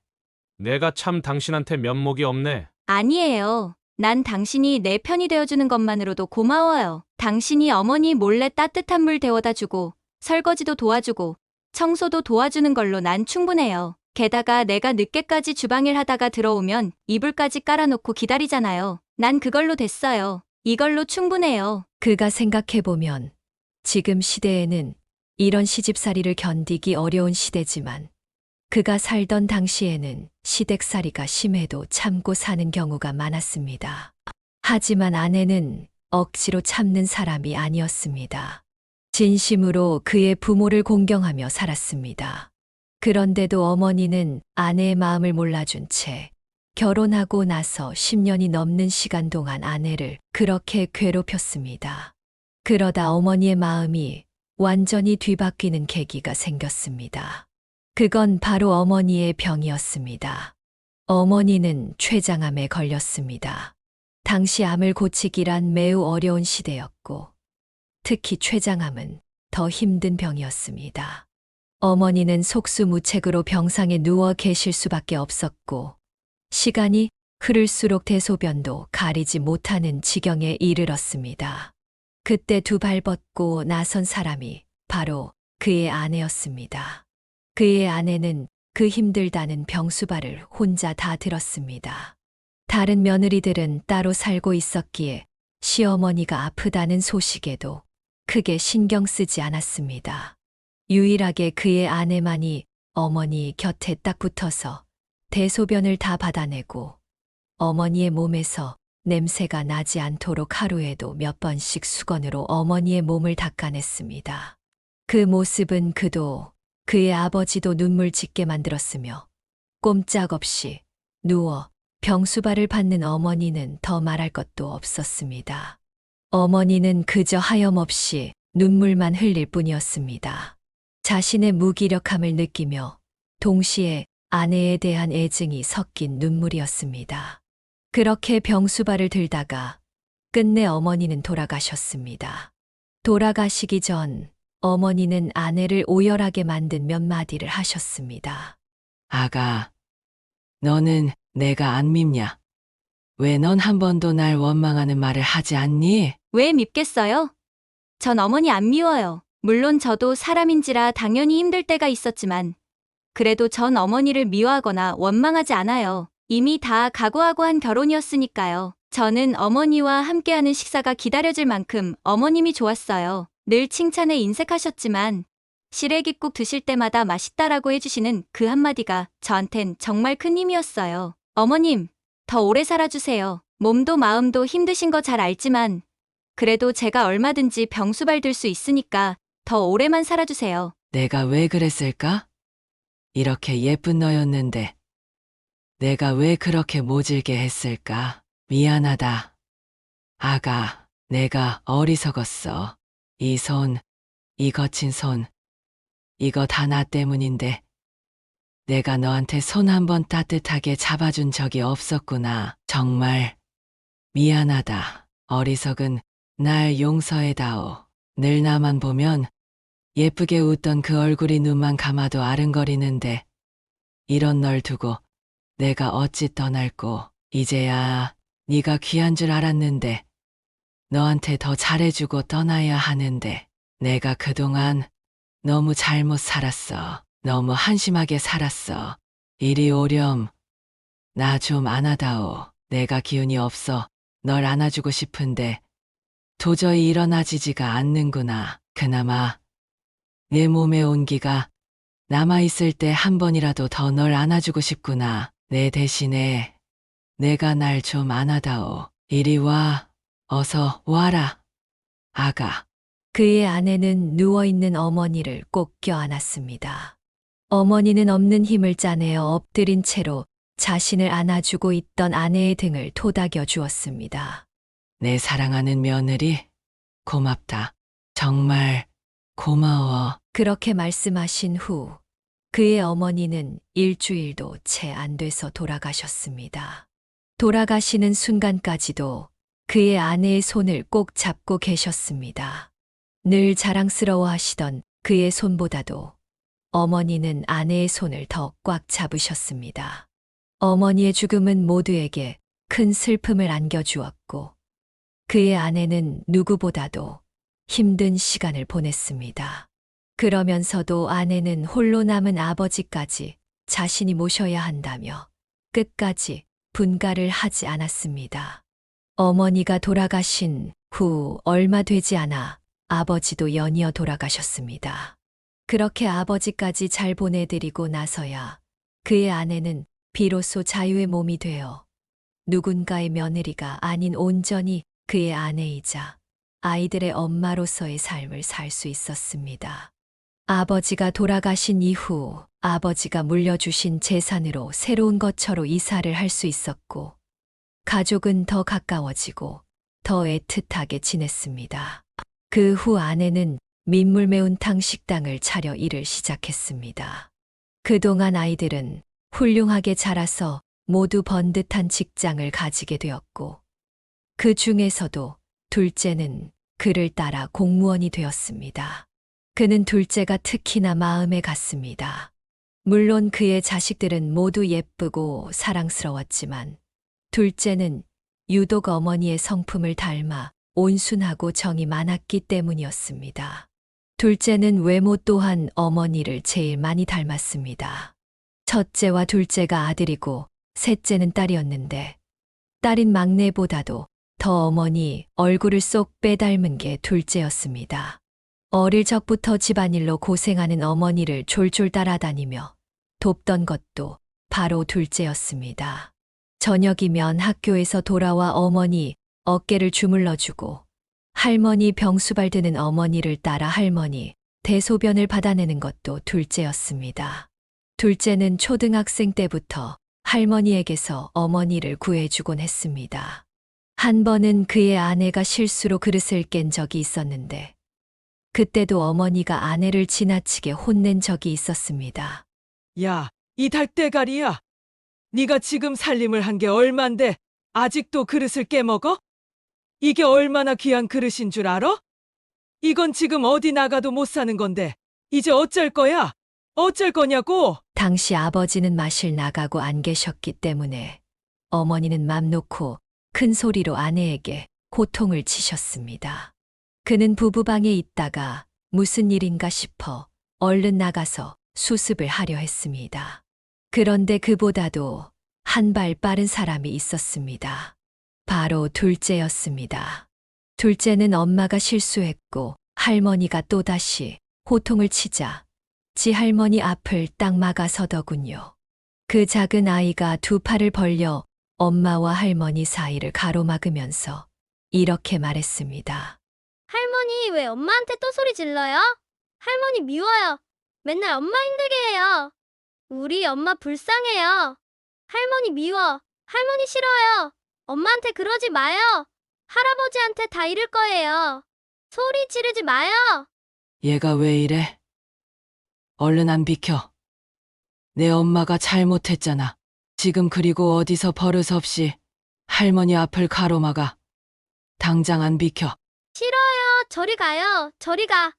내가 참 당신한테 면목이 없네. 아니에요. 난 당신이 내 편이 되어주는 것만으로도 고마워요. 당신이 어머니 몰래 따뜻한 물 데워다 주고 설거지도 도와주고 청소도 도와주는 걸로 난 충분해요. 게다가 내가 늦게까지 주방일 하다가 들어오면 이불까지 깔아놓고 기다리잖아요. 난 그걸로 됐어요. 이걸로 충분해요. 그가 생각해보면 지금 시대에는 이런 시집살이를 견디기 어려운 시대지만 그가 살던 당시에는 시댁살이가 심해도 참고 사는 경우가 많았습니다. 하지만 아내는 억지로 참는 사람이 아니었습니다. 진심으로 그의 부모를 공경하며 살았습니다. 그런데도 어머니는 아내의 마음을 몰라준 채 결혼하고 나서 10년이 넘는 시간 동안 아내를 그렇게 괴롭혔습니다. 그러다 어머니의 마음이 완전히 뒤바뀌는 계기가 생겼습니다. 그건 바로 어머니의 병이었습니다. 어머니는 췌장암에 걸렸습니다. 당시 암을 고치기란 매우 어려운 시대였고 특히 췌장암은 더 힘든 병이었습니다. 어머니는 속수무책으로 병상에 누워 계실 수밖에 없었고 시간이 흐를수록 대소변도 가리지 못하는 지경에 이르렀습니다. 그때 두 발 벗고 나선 사람이 바로 그의 아내였습니다. 그의 아내는 그 힘들다는 병수발을 혼자 다 들었습니다. 다른 며느리들은 따로 살고 있었기에 시어머니가 아프다는 소식에도 크게 신경 쓰지 않았습니다. 유일하게 그의 아내만이 어머니 곁에 딱 붙어서 대소변을 다 받아내고 어머니의 몸에서 냄새가 나지 않도록 하루에도 몇 번씩 수건으로 어머니의 몸을 닦아냈습니다. 그 모습은 그도 그의 아버지도 눈물 짓게 만들었으며 꼼짝없이 누워 병수발을 받는 어머니는 더 말할 것도 없었습니다. 어머니는 그저 하염없이 눈물만 흘릴 뿐이었습니다. 자신의 무기력함을 느끼며 동시에 아내에 대한 애증이 섞인 눈물이었습니다. 그렇게 병수발을 들다가 끝내 어머니는 돌아가셨습니다. 돌아가시기 전 어머니는 아내를 오열하게 만든 몇 마디를 하셨습니다. 아가, 너는 내가 안 밉냐? 왜 넌 한 번도 날 원망하는 말을 하지 않니? 왜 밉겠어요? 전 어머니 안 미워요. 물론 저도 사람인지라 당연히 힘들 때가 있었지만 그래도 전 어머니를 미워하거나 원망하지 않아요. 이미 다 각오하고 한 결혼이었으니까요. 저는 어머니와 함께하는 식사가 기다려질 만큼 어머님이 좋았어요. 늘 칭찬에 인색하셨지만 시래기국 드실 때마다 맛있다라고 해주시는 그 한마디가 저한텐 정말 큰 힘이었어요. 어머님, 더 오래 살아주세요. 몸도 마음도 힘드신 거 잘 알지만 그래도 제가 얼마든지 병수발 들 수 있으니까 더 오래만 살아주세요. 내가 왜 그랬을까? 이렇게 예쁜 너였는데 내가 왜 그렇게 모질게 했을까? 미안하다. 아가, 내가 어리석었어. 이 손, 이 거친 손, 이거 다 나 때문인데 내가 너한테 손 한 번 따뜻하게 잡아준 적이 없었구나. 정말 미안하다. 어리석은 날 용서해다오. 늘 나만 보면 예쁘게 웃던 그 얼굴이 눈만 감아도 아른거리는데 이런 널 두고 내가 어찌 떠날꼬. 이제야 네가 귀한 줄 알았는데 너한테 더 잘해주고 떠나야 하는데 내가 그동안 너무 잘못 살았어. 너무 한심하게 살았어. 이리 오렴. 나 좀 안아다오. 내가 기운이 없어 널 안아주고 싶은데 도저히 일어나지지가 않는구나. 그나마 내 몸의 온기가 남아있을 때 한 번이라도 더 널 안아주고 싶구나. 내 대신에 내가 날 좀 안아다오. 이리 와. 어서 와라. 아가. 그의 아내는 누워있는 어머니를 꼭 껴안았습니다. 어머니는 없는 힘을 짜내어 엎드린 채로 자신을 안아주고 있던 아내의 등을 토닥여 주었습니다. 내 사랑하는 며느리, 고맙다. 정말 고마워. 그렇게 말씀하신 후 그의 어머니는 일주일도 채 안 돼서 돌아가셨습니다. 돌아가시는 순간까지도 그의 아내의 손을 꼭 잡고 계셨습니다. 늘 자랑스러워 하시던 그의 손보다도 어머니는 아내의 손을 더 꽉 잡으셨습니다. 어머니의 죽음은 모두에게 큰 슬픔을 안겨주었고 그의 아내는 누구보다도 힘든 시간을 보냈습니다. 그러면서도 아내는 홀로 남은 아버지까지 자신이 모셔야 한다며 끝까지 분가를 하지 않았습니다. 어머니가 돌아가신 후 얼마 되지 않아 아버지도 연이어 돌아가셨습니다. 그렇게 아버지까지 잘 보내드리고 나서야 그의 아내는 비로소 자유의 몸이 되어 누군가의 며느리가 아닌 온전히 그의 아내이자 아이들의 엄마로서의 삶을 살 수 있었습니다. 아버지가 돌아가신 이후 아버지가 물려주신 재산으로 새로운 거처로 이사를 할 수 있었고 가족은 더 가까워지고 더 애틋하게 지냈습니다. 그 후 아내는 민물 매운탕 식당을 차려 일을 시작했습니다. 그동안 아이들은 훌륭하게 자라서 모두 번듯한 직장을 가지게 되었고 그 중에서도 둘째는 그를 따라 공무원이 되었습니다. 그는 둘째가 특히나 마음에 갔습니다. 물론 그의 자식들은 모두 예쁘고 사랑스러웠지만 둘째는 유독 어머니의 성품을 닮아 온순하고 정이 많았기 때문이었습니다. 둘째는 외모 또한 어머니를 제일 많이 닮았습니다. 첫째와 둘째가 아들이고 셋째는 딸이었는데 딸인 막내보다도 더 어머니 얼굴을 쏙 빼닮은 게 둘째였습니다. 어릴 적부터 집안일로 고생하는 어머니를 졸졸 따라다니며 돕던 것도 바로 둘째였습니다. 저녁이면 학교에서 돌아와 어머니 어깨를 주물러주고 할머니 병수발 드는 어머니를 따라 할머니 대소변을 받아내는 것도 둘째였습니다. 둘째는 초등학생 때부터 할머니에게서 어머니를 구해주곤 했습니다. 한 번은 그의 아내가 실수로 그릇을 깬 적이 있었는데 그때도 어머니가 아내를 지나치게 혼낸 적이 있었습니다. 야, 이 닭대가리야. 네가 지금 살림을 한 게 얼만데 아직도 그릇을 깨먹어? 이게 얼마나 귀한 그릇인 줄 알아? 이건 지금 어디 나가도 못 사는 건데 이제 어쩔 거야? 어쩔 거냐고? 당시 아버지는 마실 나가고 안 계셨기 때문에 어머니는 맘 놓고 큰 소리로 아내에게 호통을 치셨습니다. 그는 부부방에 있다가 무슨 일인가 싶어 얼른 나가서 수습을 하려 했습니다. 그런데 그보다도 한 발 빠른 사람이 있었습니다. 바로 둘째였습니다. 둘째는 엄마가 실수했고 할머니가 또다시 호통을 치자 지 할머니 앞을 딱 막아서더군요. 그 작은 아이가 두 팔을 벌려 엄마와 할머니 사이를 가로막으면서 이렇게 말했습니다. 할머니, 왜 엄마한테 또 소리 질러요? 할머니 미워요. 맨날 엄마 힘들게 해요. 우리 엄마 불쌍해요. 할머니 미워. 할머니 싫어요. 엄마한테 그러지 마요. 할아버지한테 다 이를 거예요. 소리 지르지 마요. 얘가 왜 이래? 얼른 안 비켜. 내 엄마가 잘못했잖아. 지금 그리고 어디서 버릇없이 할머니 앞을 가로막아. 당장 안 비켜. 싫어요. 저리 가요. 저리 가.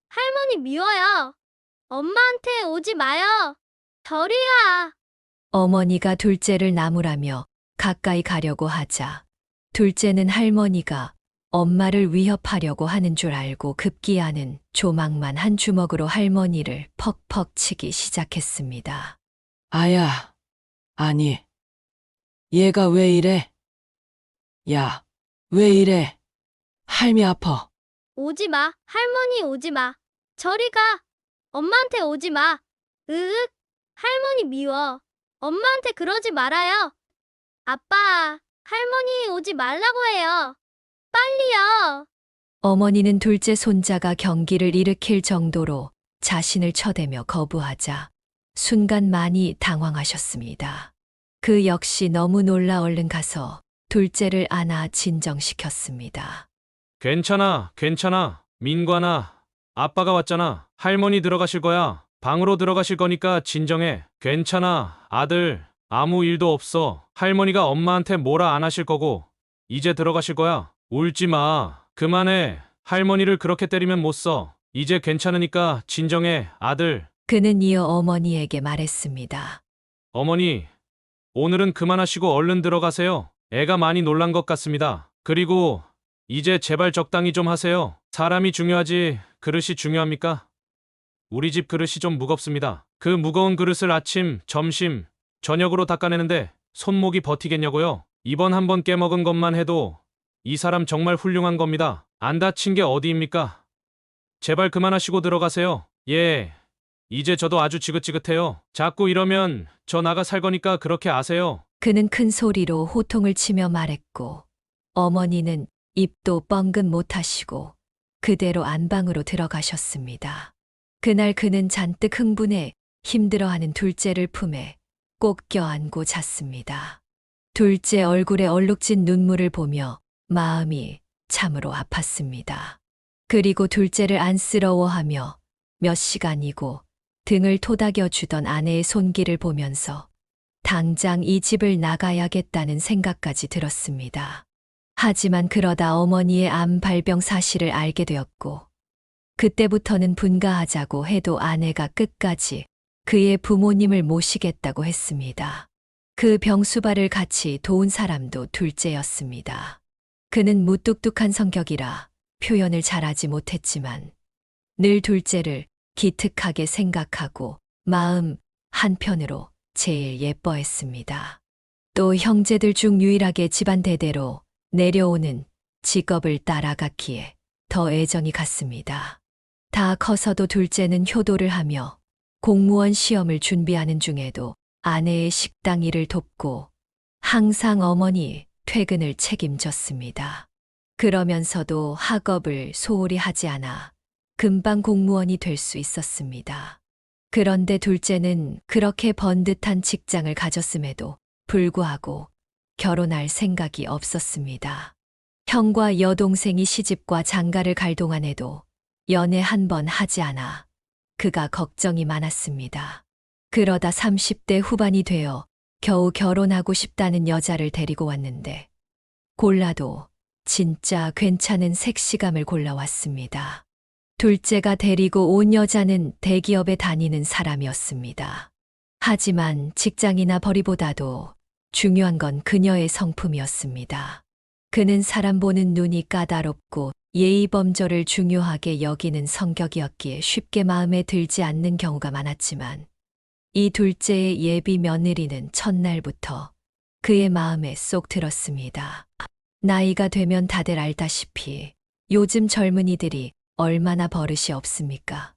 할머니 미워요. 엄마한테 오지 마요. 저리 가. 어머니가 둘째를 나무라며 가까이 가려고 하자 둘째는 할머니가 엄마를 위협하려고 하는 줄 알고 급기야는 조망만 한 주먹으로 할머니를 퍽퍽 치기 시작했습니다. 아야, 아니, 얘가 왜 이래? 야, 왜 이래? 할미 아파. 오지 마. 할머니 오지 마. 저리 가. 엄마한테 오지 마. 으윽. 할머니 미워. 엄마한테 그러지 말아요. 아빠, 할머니 오지 말라고 해요. 빨리요. 어머니는 둘째 손자가 경기를 일으킬 정도로 자신을 쳐대며 거부하자 순간 많이 당황하셨습니다. 그 역시 너무 놀라 얼른 가서 둘째를 안아 진정시켰습니다. 괜찮아, 괜찮아. 민관아, 아빠가 왔잖아. 할머니 들어가실 거야. 방으로 들어가실 거니까 진정해. 괜찮아, 아들. 아무 일도 없어. 할머니가 엄마한테 뭐라 안 하실 거고. 이제 들어가실 거야. 울지 마. 그만해. 할머니를 그렇게 때리면 못 써. 이제 괜찮으니까 진정해, 아들. 그는 이어 어머니에게 말했습니다. 어머니, 오늘은 그만하시고 얼른 들어가세요. 애가 많이 놀란 것 같습니다. 그리고 이제 제발 적당히 좀 하세요. 사람이 중요하지 그릇이 중요합니까? 우리 집 그릇이 좀 무겁습니다. 그 무거운 그릇을 아침, 점심, 저녁으로 닦아내는데 손목이 버티겠냐고요? 이번 한 번 깨먹은 것만 해도 이 사람 정말 훌륭한 겁니다. 안 다친 게 어디입니까? 제발 그만하시고 들어가세요. 예. 이제 저도 아주 지긋지긋해요. 자꾸 이러면 저 나가 살 거니까 그렇게 아세요. 그는 큰 소리로 호통을 치며 말했고 어머니는 입도 뻥긋 못하시고 그대로 안방으로 들어가셨습니다. 그날 그는 잔뜩 흥분해 힘들어하는 둘째를 품에 꼭 껴안고 잤습니다. 둘째 얼굴에 얼룩진 눈물을 보며 마음이 참으로 아팠습니다. 그리고 둘째를 안쓰러워하며 몇 시간이고 등을 토닥여 주던 아내의 손길을 보면서 당장 이 집을 나가야겠다는 생각까지 들었습니다. 하지만 그러다 어머니의 암 발병 사실을 알게 되었고 그때부터는 분가하자고 해도 아내가 끝까지 그의 부모님을 모시겠다고 했습니다. 그 병수발을 같이 도운 사람도 둘째였습니다. 그는 무뚝뚝한 성격이라 표현을 잘하지 못했지만 늘 둘째를 기특하게 생각하고 마음 한편으로 제일 예뻐했습니다. 또 형제들 중 유일하게 집안 대대로 내려오는 직업을 따라갔기에 더 애정이 갔습니다. 다 커서도 둘째는 효도를 하며 공무원 시험을 준비하는 중에도 아내의 식당 일을 돕고 항상 어머니 퇴근을 책임졌습니다. 그러면서도 학업을 소홀히 하지 않아 금방 공무원이 될 수 있었습니다. 그런데 둘째는 그렇게 번듯한 직장을 가졌음에도 불구하고 결혼할 생각이 없었습니다. 형과 여동생이 시집과 장가를 갈 동안에도 연애 한 번 하지 않아 그가 걱정이 많았습니다. 그러다 30대 후반이 되어 겨우 결혼하고 싶다는 여자를 데리고 왔는데 골라도 진짜 괜찮은 색시감을 골라왔습니다. 둘째가 데리고 온 여자는 대기업에 다니는 사람이었습니다. 하지만 직장이나 벌이보다도 중요한 건 그녀의 성품이었습니다. 그는 사람 보는 눈이 까다롭고 예의 범절을 중요하게 여기는 성격이었기에 쉽게 마음에 들지 않는 경우가 많았지만 이 둘째의 예비 며느리는 첫날부터 그의 마음에 쏙 들었습니다. 나이가 되면 다들 알다시피 요즘 젊은이들이 얼마나 버릇이 없습니까?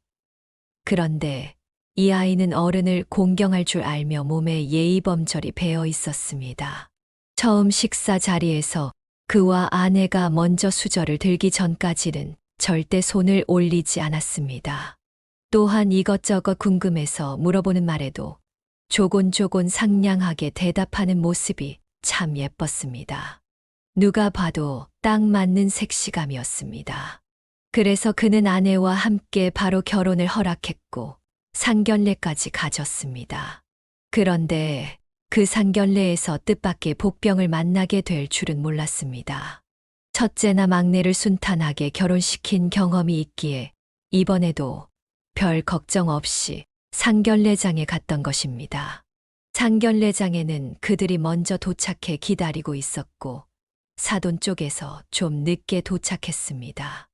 그런데 이 아이는 어른을 공경할 줄 알며 몸에 예의 범절이 배어 있었습니다. 처음 식사 자리에서 그와 아내가 먼저 수저를 들기 전까지는 절대 손을 올리지 않았습니다. 또한 이것저것 궁금해서 물어보는 말에도 조곤조곤 상냥하게 대답하는 모습이 참 예뻤습니다. 누가 봐도 딱 맞는 섹시감이었습니다. 그래서 그는 아내와 함께 바로 결혼을 허락했고 상견례까지 가졌습니다. 그런데 그 상견례에서 뜻밖의 복병을 만나게 될 줄은 몰랐습니다. 첫째나 막내를 순탄하게 결혼시킨 경험이 있기에 이번에도 별 걱정 없이 상견례장에 갔던 것입니다. 상견례장에는 그들이 먼저 도착해 기다리고 있었고 사돈 쪽에서 좀 늦게 도착했습니다.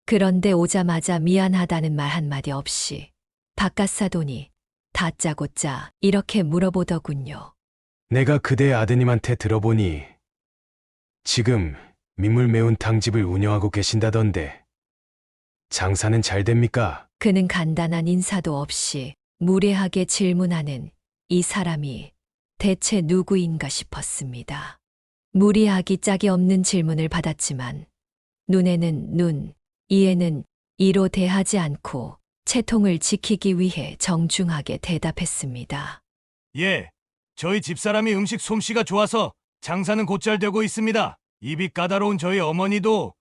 그런데 오자마자 미안하다는 말 한마디 없이 바깥 사돈이 다짜고짜 이렇게 물어보더군요. 내가 그대 아드님한테 들어보니 지금 민물 매운탕집을 운영하고 계신다던데 장사는 잘 됩니까? 그는 간단한 인사도 없이 무례하게 질문하는 이 사람이 대체 누구인가 싶었습니다. 무리하기 짝이 없는 질문을 받았지만 눈에는 눈, 이에는 이로 대하지 않고 채통을 지키기 위해 정중하게 대답했습니다. 예, 저희 집사람이 음식 솜씨가 좋아서 장사는 곧잘 되고 있습니다. 입이 까다로운 저희 어머니도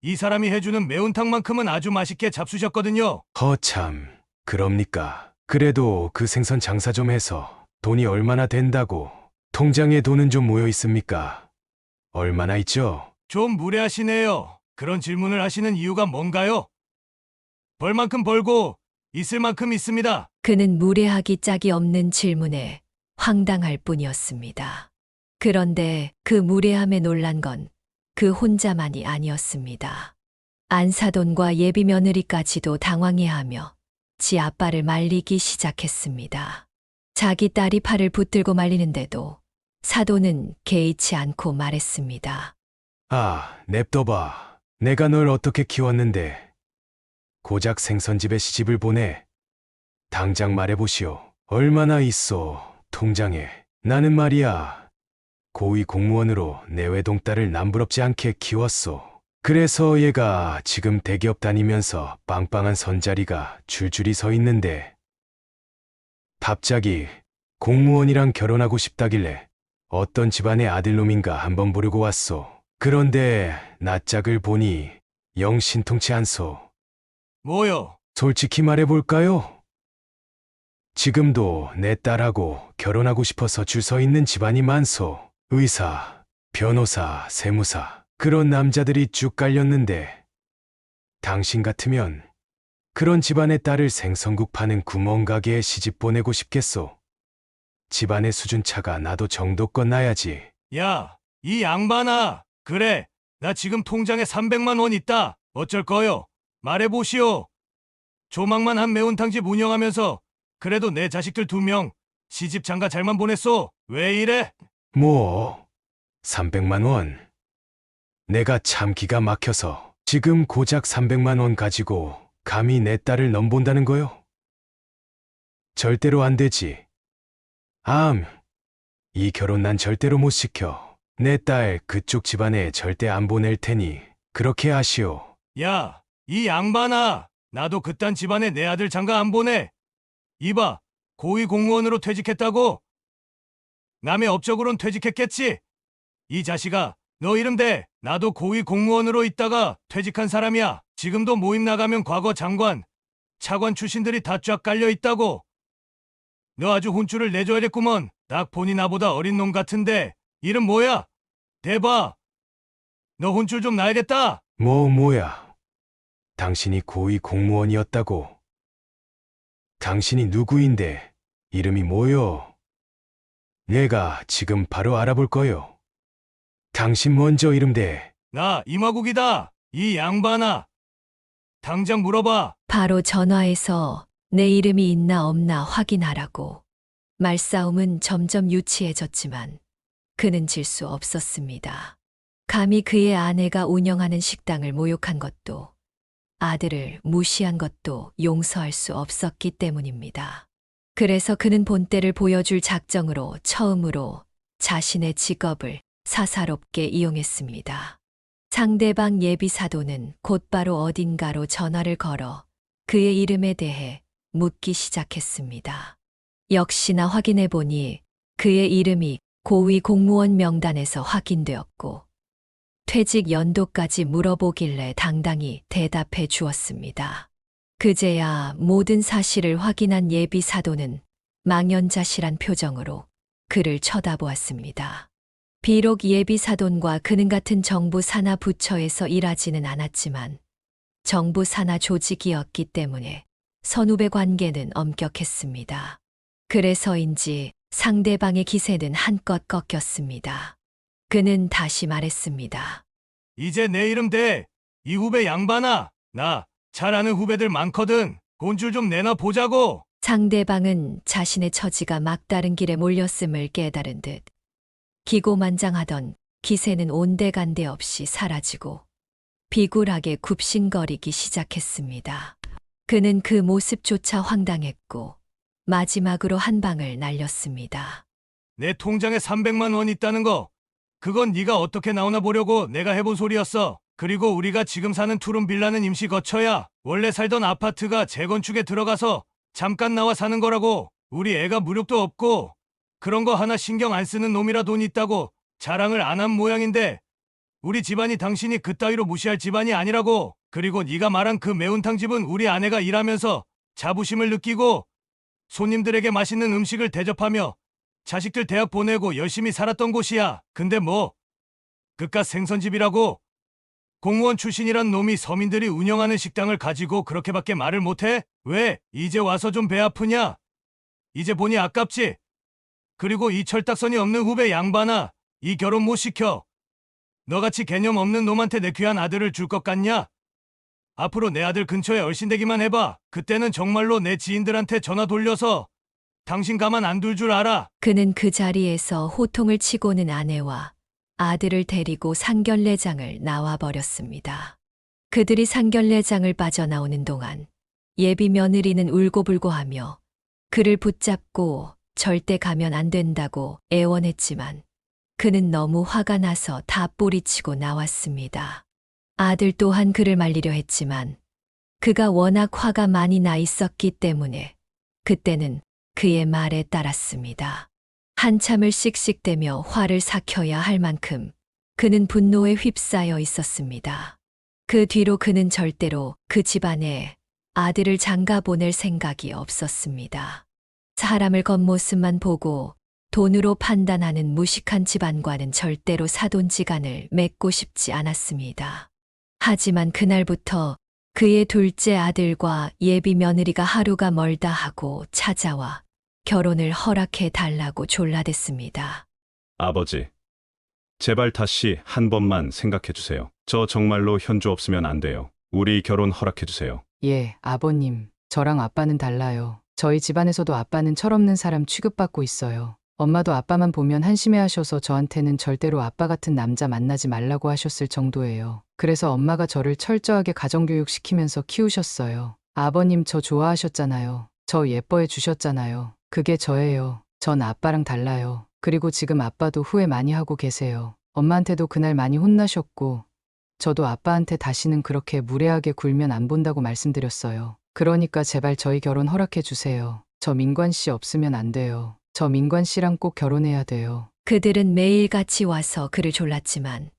이 사람이 해주는 매운탕만큼은 아주 맛있게 잡수셨거든요. 허참, 그럽니까? 그래도 그 생선 장사 좀 해서 돈이 얼마나 된다고 통장에 돈은 좀 모여 있습니까? 얼마나 있죠? 좀 무례하시네요. 그런 질문을 하시는 이유가 뭔가요? 벌 만큼 벌고 있을 만큼 있습니다. 그는 무례하기 짝이 없는 질문에 황당할 뿐이었습니다. 그런데 그 무례함에 놀란 건 그 혼자만이 아니었습니다. 안사돈과 예비 며느리까지도 당황해하며 지 아빠를 말리기 시작했습니다. 자기 딸이 팔을 붙들고 말리는데도 사돈은 개의치 않고 말했습니다. 아, 냅둬봐. 내가 널 어떻게 키웠는데 고작 생선집에 시집을 보내. 당장 말해보시오. 얼마나 있어, 통장에. 나는 말이야. 고위 공무원으로 내 외동딸을 남부럽지 않게 키웠소. 그래서 얘가 지금 대기업 다니면서 빵빵한 선자리가 줄줄이 서 있는데 갑자기 공무원이랑 결혼하고 싶다길래 어떤 집안의 아들놈인가 한번 보려고 왔소. 그런데 낯짝을 보니 영 신통치 않소. 뭐요? 솔직히 말해볼까요? 지금도 내 딸하고 결혼하고 싶어서 줄 서 있는 집안이 많소. 의사, 변호사, 세무사 그런 남자들이 쭉 깔렸는데 당신 같으면 그런 집안의 딸을 생선국 파는 구멍가게에 시집 보내고 싶겠소. 집안의 수준차가 나도 정도껏 나야지. 야, 이 양반아. 그래, 나 지금 통장에 300만 원 있다. 어쩔 거요? 말해보시오. 조망만 한 매운탕집 운영하면서 그래도 내 자식들 2명 시집 장가 잘만 보냈소. 왜 이래? 뭐? 300만 원? 내가 참 기가 막혀서 지금 고작 300만 원 가지고 감히 내 딸을 넘본다는 거요? 절대로 안 되지. 이 결혼 난 절대로 못 시켜. 내 딸 그쪽 집안에 절대 안 보낼 테니 그렇게 하시오. 야, 이 양반아. 나도 그딴 집안에 내 아들 장가 안 보내. 이봐, 고위 공무원으로 퇴직했다고? 남의 업적으론 퇴직했겠지? 이 자식아, 너 이름 대. 나도 고위 공무원으로 있다가 퇴직한 사람이야. 지금도 모임 나가면 과거 장관, 차관 출신들이 다 쫙 깔려 있다고. 너 아주 혼쭐을 내줘야겠구먼. 딱 보니 나보다 어린 놈 같은데 이름 뭐야? 대봐. 너 혼쭐 좀 나야겠다. 뭐야? 당신이 고위 공무원이었다고? 당신이 누구인데 이름이 뭐요? 내가 지금 바로 알아볼 거요. 당신 먼저 이름 대. 나 임화국이다. 이 양반아. 당장 물어봐. 바로 전화해서 내 이름이 있나 없나 확인하라고. 말싸움은 점점 유치해졌지만 그는 질 수 없었습니다. 감히 그의 아내가 운영하는 식당을 모욕한 것도 아들을 무시한 것도 용서할 수 없었기 때문입니다. 그래서 그는 본때를 보여줄 작정으로 처음으로 자신의 직업을 사사롭게 이용했습니다. 상대방 예비 사도는 곧바로 어딘가로 전화를 걸어 그의 이름에 대해 묻기 시작했습니다. 역시나 확인해 보니 그의 이름이 고위 공무원 명단에서 확인되었고 퇴직 연도까지 물어보길래 당당히 대답해 주었습니다. 그제야 모든 사실을 확인한 예비 사도는 망연자실한 표정으로 그를 쳐다보았습니다. 비록 예비 사돈과 그는 같은 정부 산하 부처에서 일하지는 않았지만 정부 산하 조직이었기 때문에 선후배 관계는 엄격했습니다. 그래서인지 상대방의 기세는 한껏 꺾였습니다. 그는 다시 말했습니다. 이제 내 이름 대. 이 후배 양반아. 나 잘 아는 후배들 많거든. 돈줄 좀 내놔 보자고. 상대방은 자신의 처지가 막다른 길에 몰렸음을 깨달은 듯 기고만장하던 기세는 온데간데 없이 사라지고 비굴하게 굽신거리기 시작했습니다. 그는 그 모습조차 황당했고 마지막으로 한 방을 날렸습니다. 내 통장에 300만 원 있다는 거. 그건 네가 어떻게 나오나 보려고 내가 해본 소리였어. 그리고 우리가 지금 사는 투룸 빌라는 임시 거처야. 원래 살던 아파트가 재건축에 들어가서 잠깐 나와 사는 거라고. 우리 애가 무력도 없고 그런 거 하나 신경 안 쓰는 놈이라 돈 있다고 자랑을 안 한 모양인데 우리 집안이 당신이 그따위로 무시할 집안이 아니라고. 그리고 네가 말한 그 매운탕 집은 우리 아내가 일하면서 자부심을 느끼고 손님들에게 맛있는 음식을 대접하며 자식들 대학 보내고 열심히 살았던 곳이야. 근데 뭐 그깟 생선집이라고 공무원 출신이란 놈이 서민들이 운영하는 식당을 가지고 그렇게밖에 말을 못해? 왜 이제 와서 좀 배 아프냐? 이제 보니 아깝지? 그리고 이 철딱선이 없는 후배 양반아, 이 결혼 못 시켜. 너같이 개념 없는 놈한테 내 귀한 아들을 줄 것 같냐? 앞으로 내 아들 근처에 얼씬대기만 해봐. 그때는 정말로 내 지인들한테 전화 돌려서 당신 가만 안 둘 줄 알아. 그는 그 자리에서 호통을 치고는 아내와 아들을 데리고 상견례장을 나와버렸습니다. 그들이 상견례장을 빠져나오는 동안 예비 며느리는 울고불고하며 그를 붙잡고 절대 가면 안 된다고 애원했지만 그는 너무 화가 나서 다 뿌리치고 나왔습니다. 아들 또한 그를 말리려 했지만 그가 워낙 화가 많이 나 있었기 때문에 그때는 그의 말에 따랐습니다. 한참을 씩씩대며 화를 삭혀야 할 만큼 그는 분노에 휩싸여 있었습니다. 그 뒤로 그는 절대로 그 집안에 아들을 장가 보낼 생각이 없었습니다. 사람을 겉모습만 보고 돈으로 판단하는 무식한 집안과는 절대로 사돈지간을 맺고 싶지 않았습니다. 하지만 그날부터 그의 둘째 아들과 예비 며느리가 하루가 멀다 하고 찾아와 결혼을 허락해 달라고 졸라댔습니다. 아버지, 제발 다시 한 번만 생각해 주세요. 저 정말로 현주 없으면 안 돼요. 우리 결혼 허락해 주세요. 예, 아버님. 저랑 아빠는 달라요. 저희 집안에서도 아빠는 철없는 사람 취급받고 있어요. 엄마도 아빠만 보면 한심해하셔서 저한테는 절대로 아빠 같은 남자 만나지 말라고 하셨을 정도예요. 그래서 엄마가 저를 철저하게 가정교육 시키면서 키우셨어요. 아버님 저 좋아하셨잖아요. 저 예뻐해 주셨잖아요. 그게 저예요. 전 아빠랑 달라요. 그리고 지금 아빠도 후회 많이 하고 계세요. 엄마한테도 그날 많이 혼나셨고 저도 아빠한테 다시는 그렇게 무례하게 굴면 안 본다고 말씀드렸어요. 그러니까 제발 저희 결혼 허락해 주세요. 저 민관 씨 없으면 안 돼요. 저 민관 씨랑 꼭 결혼해야 돼요. 그들은 매일같이 와서 그를 졸랐지만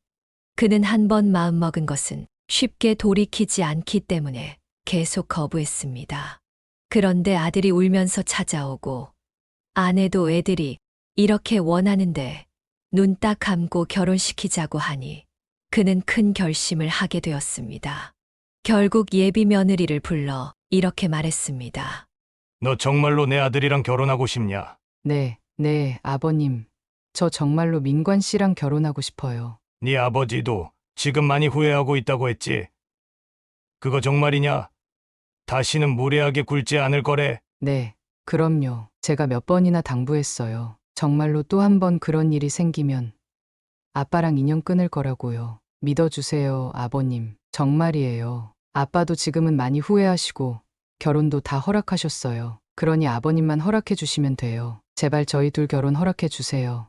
그는 한 번 마음먹은 것은 쉽게 돌이키지 않기 때문에 계속 거부했습니다. 그런데 아들이 울면서 찾아오고 아내도 애들이 이렇게 원하는데 눈 딱 감고 결혼시키자고 하니 그는 큰 결심을 하게 되었습니다. 결국 예비 며느리를 불러 이렇게 말했습니다. 너 정말로 내 아들이랑 결혼하고 싶냐? 네, 아버님. 저 정말로 민관 씨랑 결혼하고 싶어요. 네 아버지도 지금 많이 후회하고 있다고 했지. 그거 정말이냐? 다시는 무례하게 굴지 않을 거래. 네, 그럼요. 제가 몇 번이나 당부했어요. 정말로 또 한 번 그런 일이 생기면 아빠랑 인연 끊을 거라고요. 믿어주세요, 아버님. 정말이에요. 아빠도 지금은 많이 후회하시고 결혼도 다 허락하셨어요. 그러니 아버님만 허락해 주시면 돼요. 제발 저희 둘 결혼 허락해 주세요.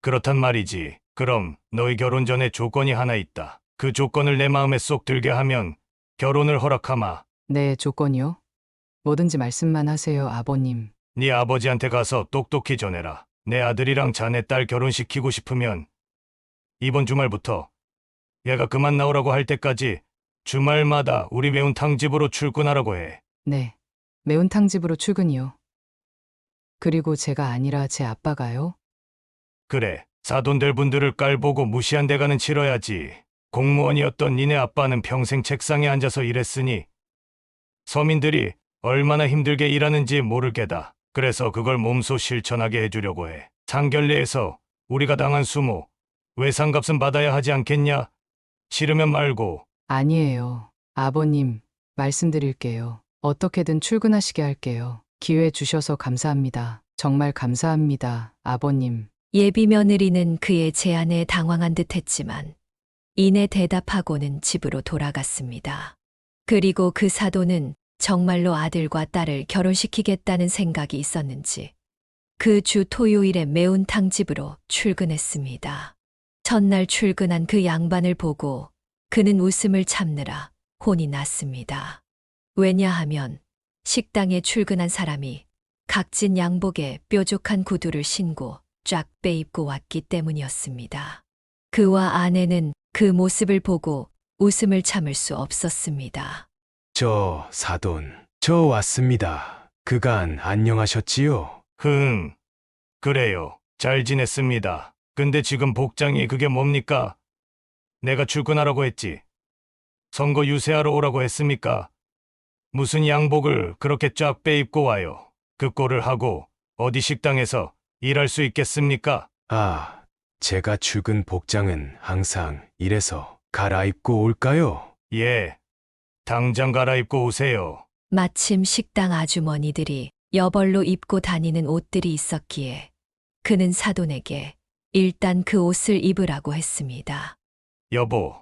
그렇단 말이지. 그럼 너희 결혼 전에 조건이 하나 있다. 그 조건을 내 마음에 쏙 들게 하면 결혼을 허락하마. 네, 조건이요? 뭐든지 말씀만 하세요, 아버님. 네 아버지한테 가서 똑똑히 전해라. 내 아들이랑 자네 딸 결혼시키고 싶으면 이번 주말부터 얘가 그만 나오라고 할 때까지 주말마다 우리 매운탕집으로 출근하라고 해. 네. 매운탕집으로 출근이요. 그리고 제가 아니라 제 아빠가요? 그래, 사돈될 분들을 깔보고 무시한 대가는 치러야지. 공무원이었던 니네 아빠는 평생 책상에 앉아서 일했으니 서민들이 얼마나 힘들게 일하는지 모를 게다. 그래서 그걸 몸소 실천하게 해주려고 해. 상결례에서 우리가 당한 수모, 외상값은 받아야 하지 않겠냐? 싫으면 말고. 아니에요. 아버님, 말씀드릴게요. 어떻게든 출근하시게 할게요. 기회 주셔서 감사합니다. 정말 감사합니다, 아버님. 예비 며느리는 그의 제안에 당황한 듯 했지만 이내 대답하고는 집으로 돌아갔습니다. 그리고 그 사돈은 정말로 아들과 딸을 결혼시키겠다는 생각이 있었는지 그 주 토요일에 매운탕집으로 출근했습니다. 첫날 출근한 그 양반을 보고 그는 웃음을 참느라 혼이 났습니다. 왜냐하면 식당에 출근한 사람이 각진 양복에 뾰족한 구두를 신고 쫙 빼입고 왔기 때문이었습니다. 그와 아내는 그 모습을 보고 웃음을 참을 수 없었습니다. 저 사돈, 저 왔습니다. 그간 안녕하셨지요? 그래요. 잘 지냈습니다. 근데 지금 복장이 그게 뭡니까? 내가 출근하라고 했지. 선거 유세하러 오라고 했습니까? 무슨 양복을 그렇게 쫙 빼입고 와요. 그 꼴을 하고 어디 식당에서 일할 수 있겠습니까? 아, 제가 출근 복장은 항상 이래서 갈아입고 올까요? 예. 당장 갈아입고 오세요. 마침 식당 아주머니들이 여벌로 입고 다니는 옷들이 있었기에 그는 사돈에게 일단 그 옷을 입으라고 했습니다. 여보,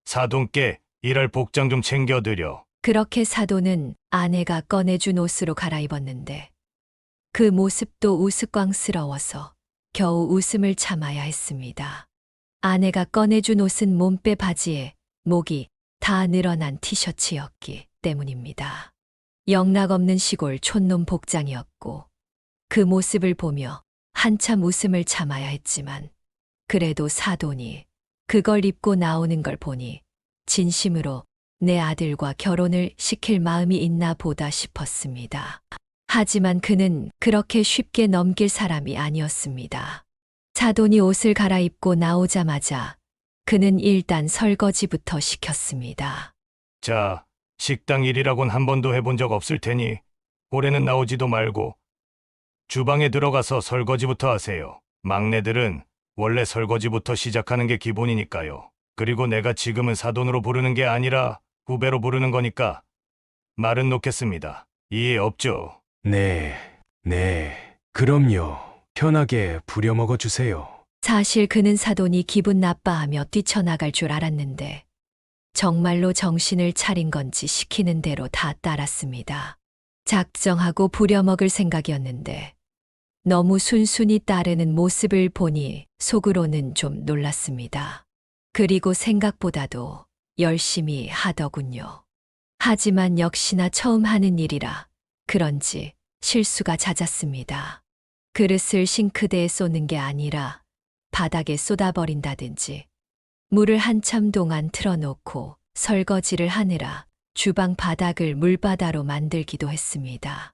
사돈께 일할 복장 좀 챙겨드려. 그렇게 사돈은 아내가 꺼내준 옷으로 갈아입었는데 그 모습도 우스꽝스러워서 겨우 웃음을 참아야 했습니다. 아내가 꺼내준 옷은 몸빼 바지에 목이 다 늘어난 티셔츠였기 때문입니다. 영락없는 시골 촌놈 복장이었고 그 모습을 보며 한참 웃음을 참아야 했지만 그래도 사돈이 그걸 입고 나오는 걸 보니 진심으로 내 아들과 결혼을 시킬 마음이 있나 보다 싶었습니다. 하지만 그는 그렇게 쉽게 넘길 사람이 아니었습니다. 사돈이 옷을 갈아입고 나오자마자 그는 일단 설거지부터 시켰습니다. 자, 식당 일이라곤 한 번도 해본 적 없을 테니 올해는 나오지도 말고 주방에 들어가서 설거지부터 하세요. 막내들은 원래 설거지부터 시작하는 게 기본이니까요. 그리고 내가 지금은 사돈으로 부르는 게 아니라 후배로 부르는 거니까 말은 놓겠습니다. 이해 없죠? 네, 그럼요. 편하게 부려먹어 주세요. 사실 그는 사돈이 기분 나빠하며 뛰쳐나갈 줄 알았는데 정말로 정신을 차린 건지 시키는 대로 다 따랐습니다. 작정하고 부려먹을 생각이었는데 너무 순순히 따르는 모습을 보니 속으로는 좀 놀랐습니다. 그리고 생각보다도 열심히 하더군요. 하지만 역시나 처음 하는 일이라 그런지 실수가 잦았습니다. 그릇을 싱크대에 쏟는 게 아니라 바닥에 쏟아버린다든지 물을 한참 동안 틀어놓고 설거지를 하느라 주방 바닥을 물바다로 만들기도 했습니다.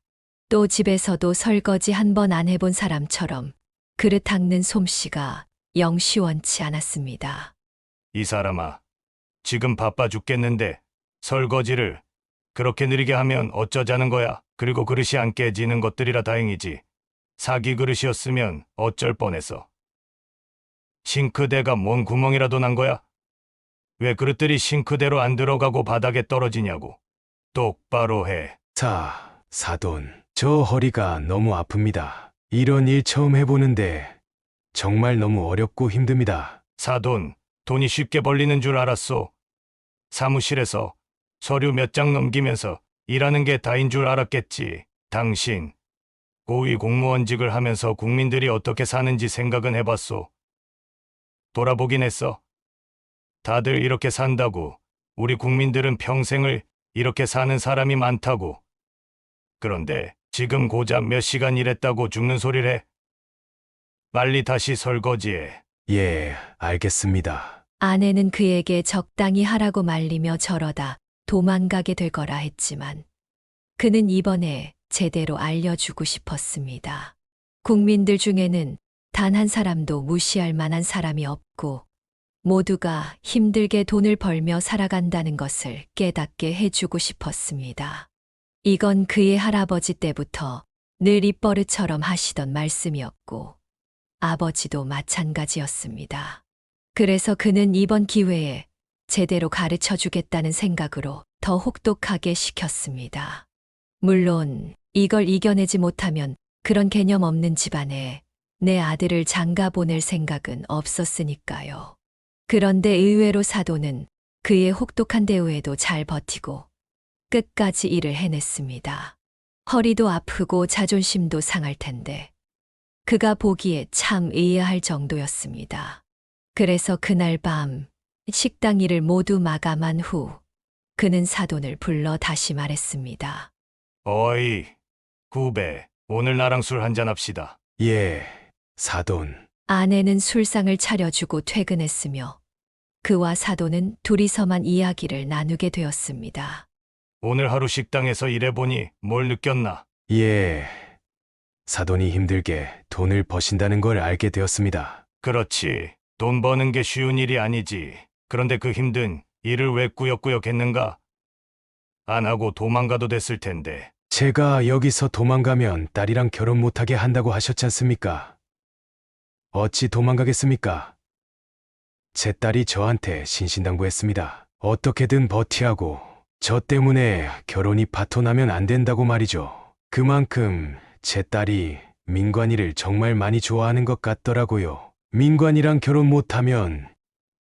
또 집에서도 설거지 한 번 안 해본 사람처럼 그릇 닦는 솜씨가 영 시원치 않았습니다. 이 사람아, 지금 바빠 죽겠는데 설거지를 그렇게 느리게 하면 어쩌자는 거야? 그리고 그릇이 안 깨지는 것들이라 다행이지. 사기 그릇이었으면 어쩔 뻔했어. 싱크대가 뭔 구멍이라도 난 거야? 왜 그릇들이 싱크대로 안 들어가고 바닥에 떨어지냐고. 똑바로 해. 자, 사돈, 저 허리가 너무 아픕니다. 이런 일 처음 해보는데 정말 너무 어렵고 힘듭니다. 사돈, 돈이 쉽게 벌리는 줄 알았소. 사무실에서 서류 몇 장 넘기면서 일하는 게 다인 줄 알았겠지. 당신, 고위 공무원직을 하면서 국민들이 어떻게 사는지 생각은 해봤소. 돌아보긴 했어. 다들 이렇게 산다고. 우리 국민들은 평생을 이렇게 사는 사람이 많다고. 그런데 지금 고작 몇 시간 일했다고 죽는 소리를 해? 빨리 다시 설거지해. 예, 알겠습니다. 아내는 그에게 적당히 하라고 말리며 저러다 도망가게 될 거라 했지만 그는 이번에 제대로 알려주고 싶었습니다. 국민들 중에는 단 한 사람도 무시할 만한 사람이 없고 모두가 힘들게 돈을 벌며 살아간다는 것을 깨닫게 해주고 싶었습니다. 이건 그의 할아버지 때부터 늘 입버릇처럼 하시던 말씀이었고 아버지도 마찬가지였습니다. 그래서 그는 이번 기회에 제대로 가르쳐 주겠다는 생각으로 더 혹독하게 시켰습니다. 물론 이걸 이겨내지 못하면 그런 개념 없는 집안에 내 아들을 장가 보낼 생각은 없었으니까요. 그런데 의외로 사돈은 그의 혹독한 대우에도 잘 버티고 끝까지 일을 해냈습니다. 허리도 아프고 자존심도 상할 텐데 그가 보기에 참 의아할 정도였습니다. 그래서 그날 밤 식당 일을 모두 마감한 후 그는 사돈을 불러 다시 말했습니다. 어이, 구배, 오늘 나랑 술 한잔 합시다. 예, 사돈. 아내는 술상을 차려주고 퇴근했으며 그와 사돈은 둘이서만 이야기를 나누게 되었습니다. 오늘 하루 식당에서 일해보니 뭘 느꼈나? 예, 사돈이 힘들게 돈을 버신다는 걸 알게 되었습니다. 그렇지. 돈 버는 게 쉬운 일이 아니지. 그런데 그 힘든 일을 왜 꾸역꾸역 했는가? 안 하고 도망가도 됐을 텐데. 제가 여기서 도망가면 딸이랑 결혼 못하게 한다고 하셨지 않습니까? 어찌 도망가겠습니까? 제 딸이 저한테 신신당부했습니다. 어떻게든 버티라고. 저 때문에 결혼이 파토나면 안 된다고 말이죠. 그만큼 제 딸이 민관이를 정말 많이 좋아하는 것 같더라고요. 민관이랑 결혼 못하면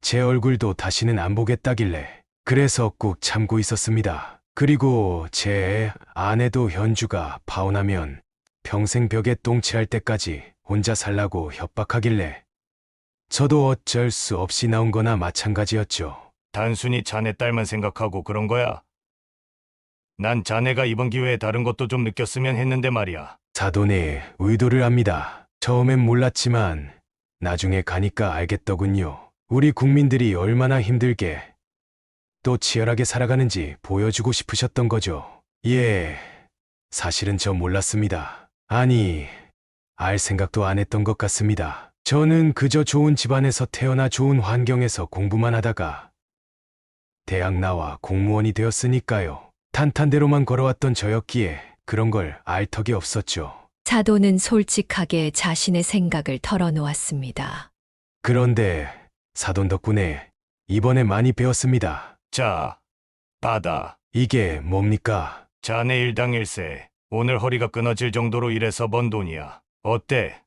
제 얼굴도 다시는 안 보겠다길래 그래서 꾹 참고 있었습니다. 그리고 제 아내도 현주가 파혼하면 평생 벽에 똥칠할 때까지 혼자 살라고 협박하길래 저도 어쩔 수 없이 나온 거나 마찬가지였죠. 단순히 자네 딸만 생각하고 그런 거야? 난 자네가 이번 기회에 다른 것도 좀 느꼈으면 했는데 말이야. 사돈의 의도를 압니다. 처음엔 몰랐지만 나중에 가니까 알겠더군요. 우리 국민들이 얼마나 힘들게 또 치열하게 살아가는지 보여주고 싶으셨던 거죠. 예, 사실은 저 몰랐습니다. 아니, 알 생각도 안 했던 것 같습니다. 저는 그저 좋은 집안에서 태어나 좋은 환경에서 공부만 하다가 대학 나와 공무원이 되었으니까요. 탄탄대로만 걸어왔던 저였기에 그런 걸 알 턱이 없었죠. 사돈은 솔직하게 자신의 생각을 털어놓았습니다. 그런데 사돈 덕분에 이번에 많이 배웠습니다. 자, 받아. 이게 뭡니까? 자네 일당 일세. 오늘 허리가 끊어질 정도로 일해서 번 돈이야. 어때?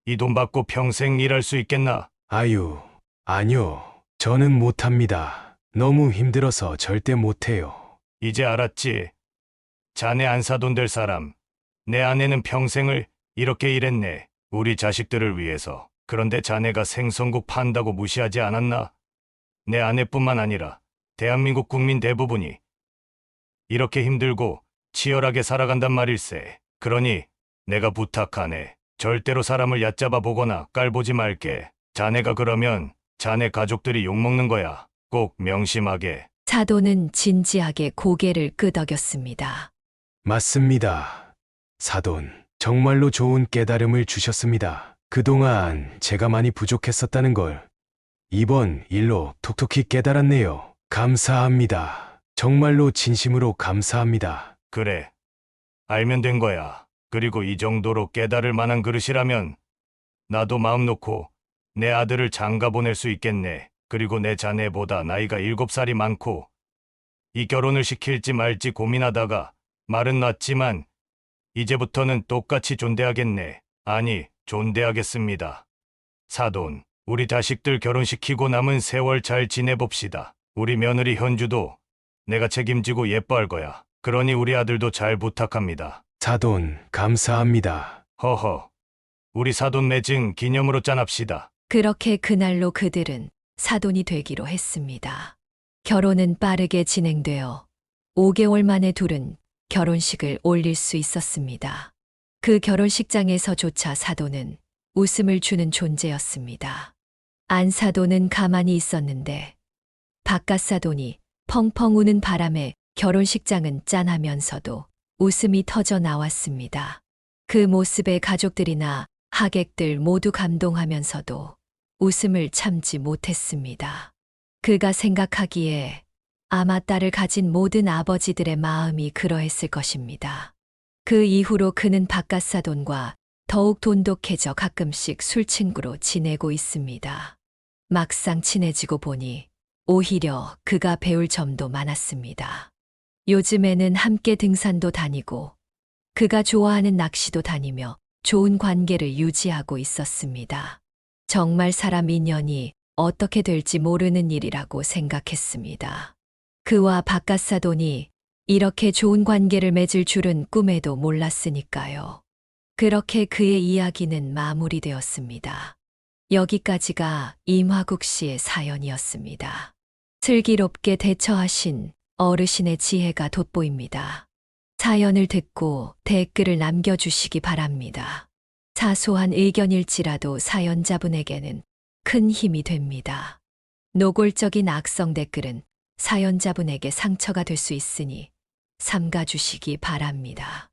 이 돈 받고 평생 일할 수 있겠나? 아유, 아니요. 저는 못합니다. 너무 힘들어서 절대 못해요. 이제 알았지? 자네 안 사돈 될 사람. 내 아내는 평생을 이렇게 일했네. 우리 자식들을 위해서. 그런데 자네가 생선국 판다고 무시하지 않았나? 내 아내뿐만 아니라 대한민국 국민 대부분이 이렇게 힘들고 치열하게 살아간단 말일세. 그러니 내가 부탁하네. 절대로 사람을 얕잡아 보거나 깔보지 말게. 자네가 그러면 자네 가족들이 욕먹는 거야. 꼭 명심하게. 사돈은 진지하게 고개를 끄덕였습니다. 맞습니다. 사돈, 정말로 좋은 깨달음을 주셨습니다. 그동안 제가 많이 부족했었다는 걸 이번 일로 톡톡히 깨달았네요. 감사합니다. 정말로 진심으로 감사합니다. 그래. 알면 된 거야. 그리고 이 정도로 깨달을 만한 그릇이라면 나도 마음 놓고 내 아들을 장가 보낼 수 있겠네. 그리고 내 자네보다 나이가 7살이 많고 이 결혼을 시킬지 말지 고민하다가 말은 놨지만 이제부터는 똑같이 존대하겠네. 아니, 존대하겠습니다. 사돈, 우리 자식들 결혼시키고 남은 세월 잘 지내봅시다. 우리 며느리 현주도 내가 책임지고 예뻐할 거야. 그러니 우리 아들도 잘 부탁합니다. 사돈, 감사합니다. 허허, 우리 사돈 맺은 기념으로 짠합시다. 그렇게 그날로 그들은 사돈이 되기로 했습니다. 결혼은 빠르게 진행되어 5개월 만에 둘은 결혼식을 올릴 수 있었습니다. 그 결혼식장에서조차 사돈은 웃음을 주는 존재였습니다. 안 사돈은 가만히 있었는데 바깥 사돈이 펑펑 우는 바람에 결혼식장은 짠하면서도 웃음이 터져 나왔습니다. 그 모습에 가족들이나 하객들 모두 감동하면서도 웃음을 참지 못했습니다. 그가 생각하기에 아마 딸을 가진 모든 아버지들의 마음이 그러했을 것입니다. 그 이후로 그는 바깥 사돈과 더욱 돈독해져 가끔씩 술친구로 지내고 있습니다. 막상 친해지고 보니 오히려 그가 배울 점도 많았습니다. 요즘에는 함께 등산도 다니고 그가 좋아하는 낚시도 다니며 좋은 관계를 유지하고 있었습니다. 정말 사람 인연이 어떻게 될지 모르는 일이라고 생각했습니다. 그와 바깥 사돈이 이렇게 좋은 관계를 맺을 줄은 꿈에도 몰랐으니까요. 그렇게 그의 이야기는 마무리되었습니다. 여기까지가 임화국 씨의 사연이었습니다. 슬기롭게 대처하신 어르신의 지혜가 돋보입니다. 사연을 듣고 댓글을 남겨주시기 바랍니다. 사소한 의견일지라도 사연자분에게는 큰 힘이 됩니다. 노골적인 악성 댓글은 사연자분에게 상처가 될 수 있으니 삼가주시기 바랍니다.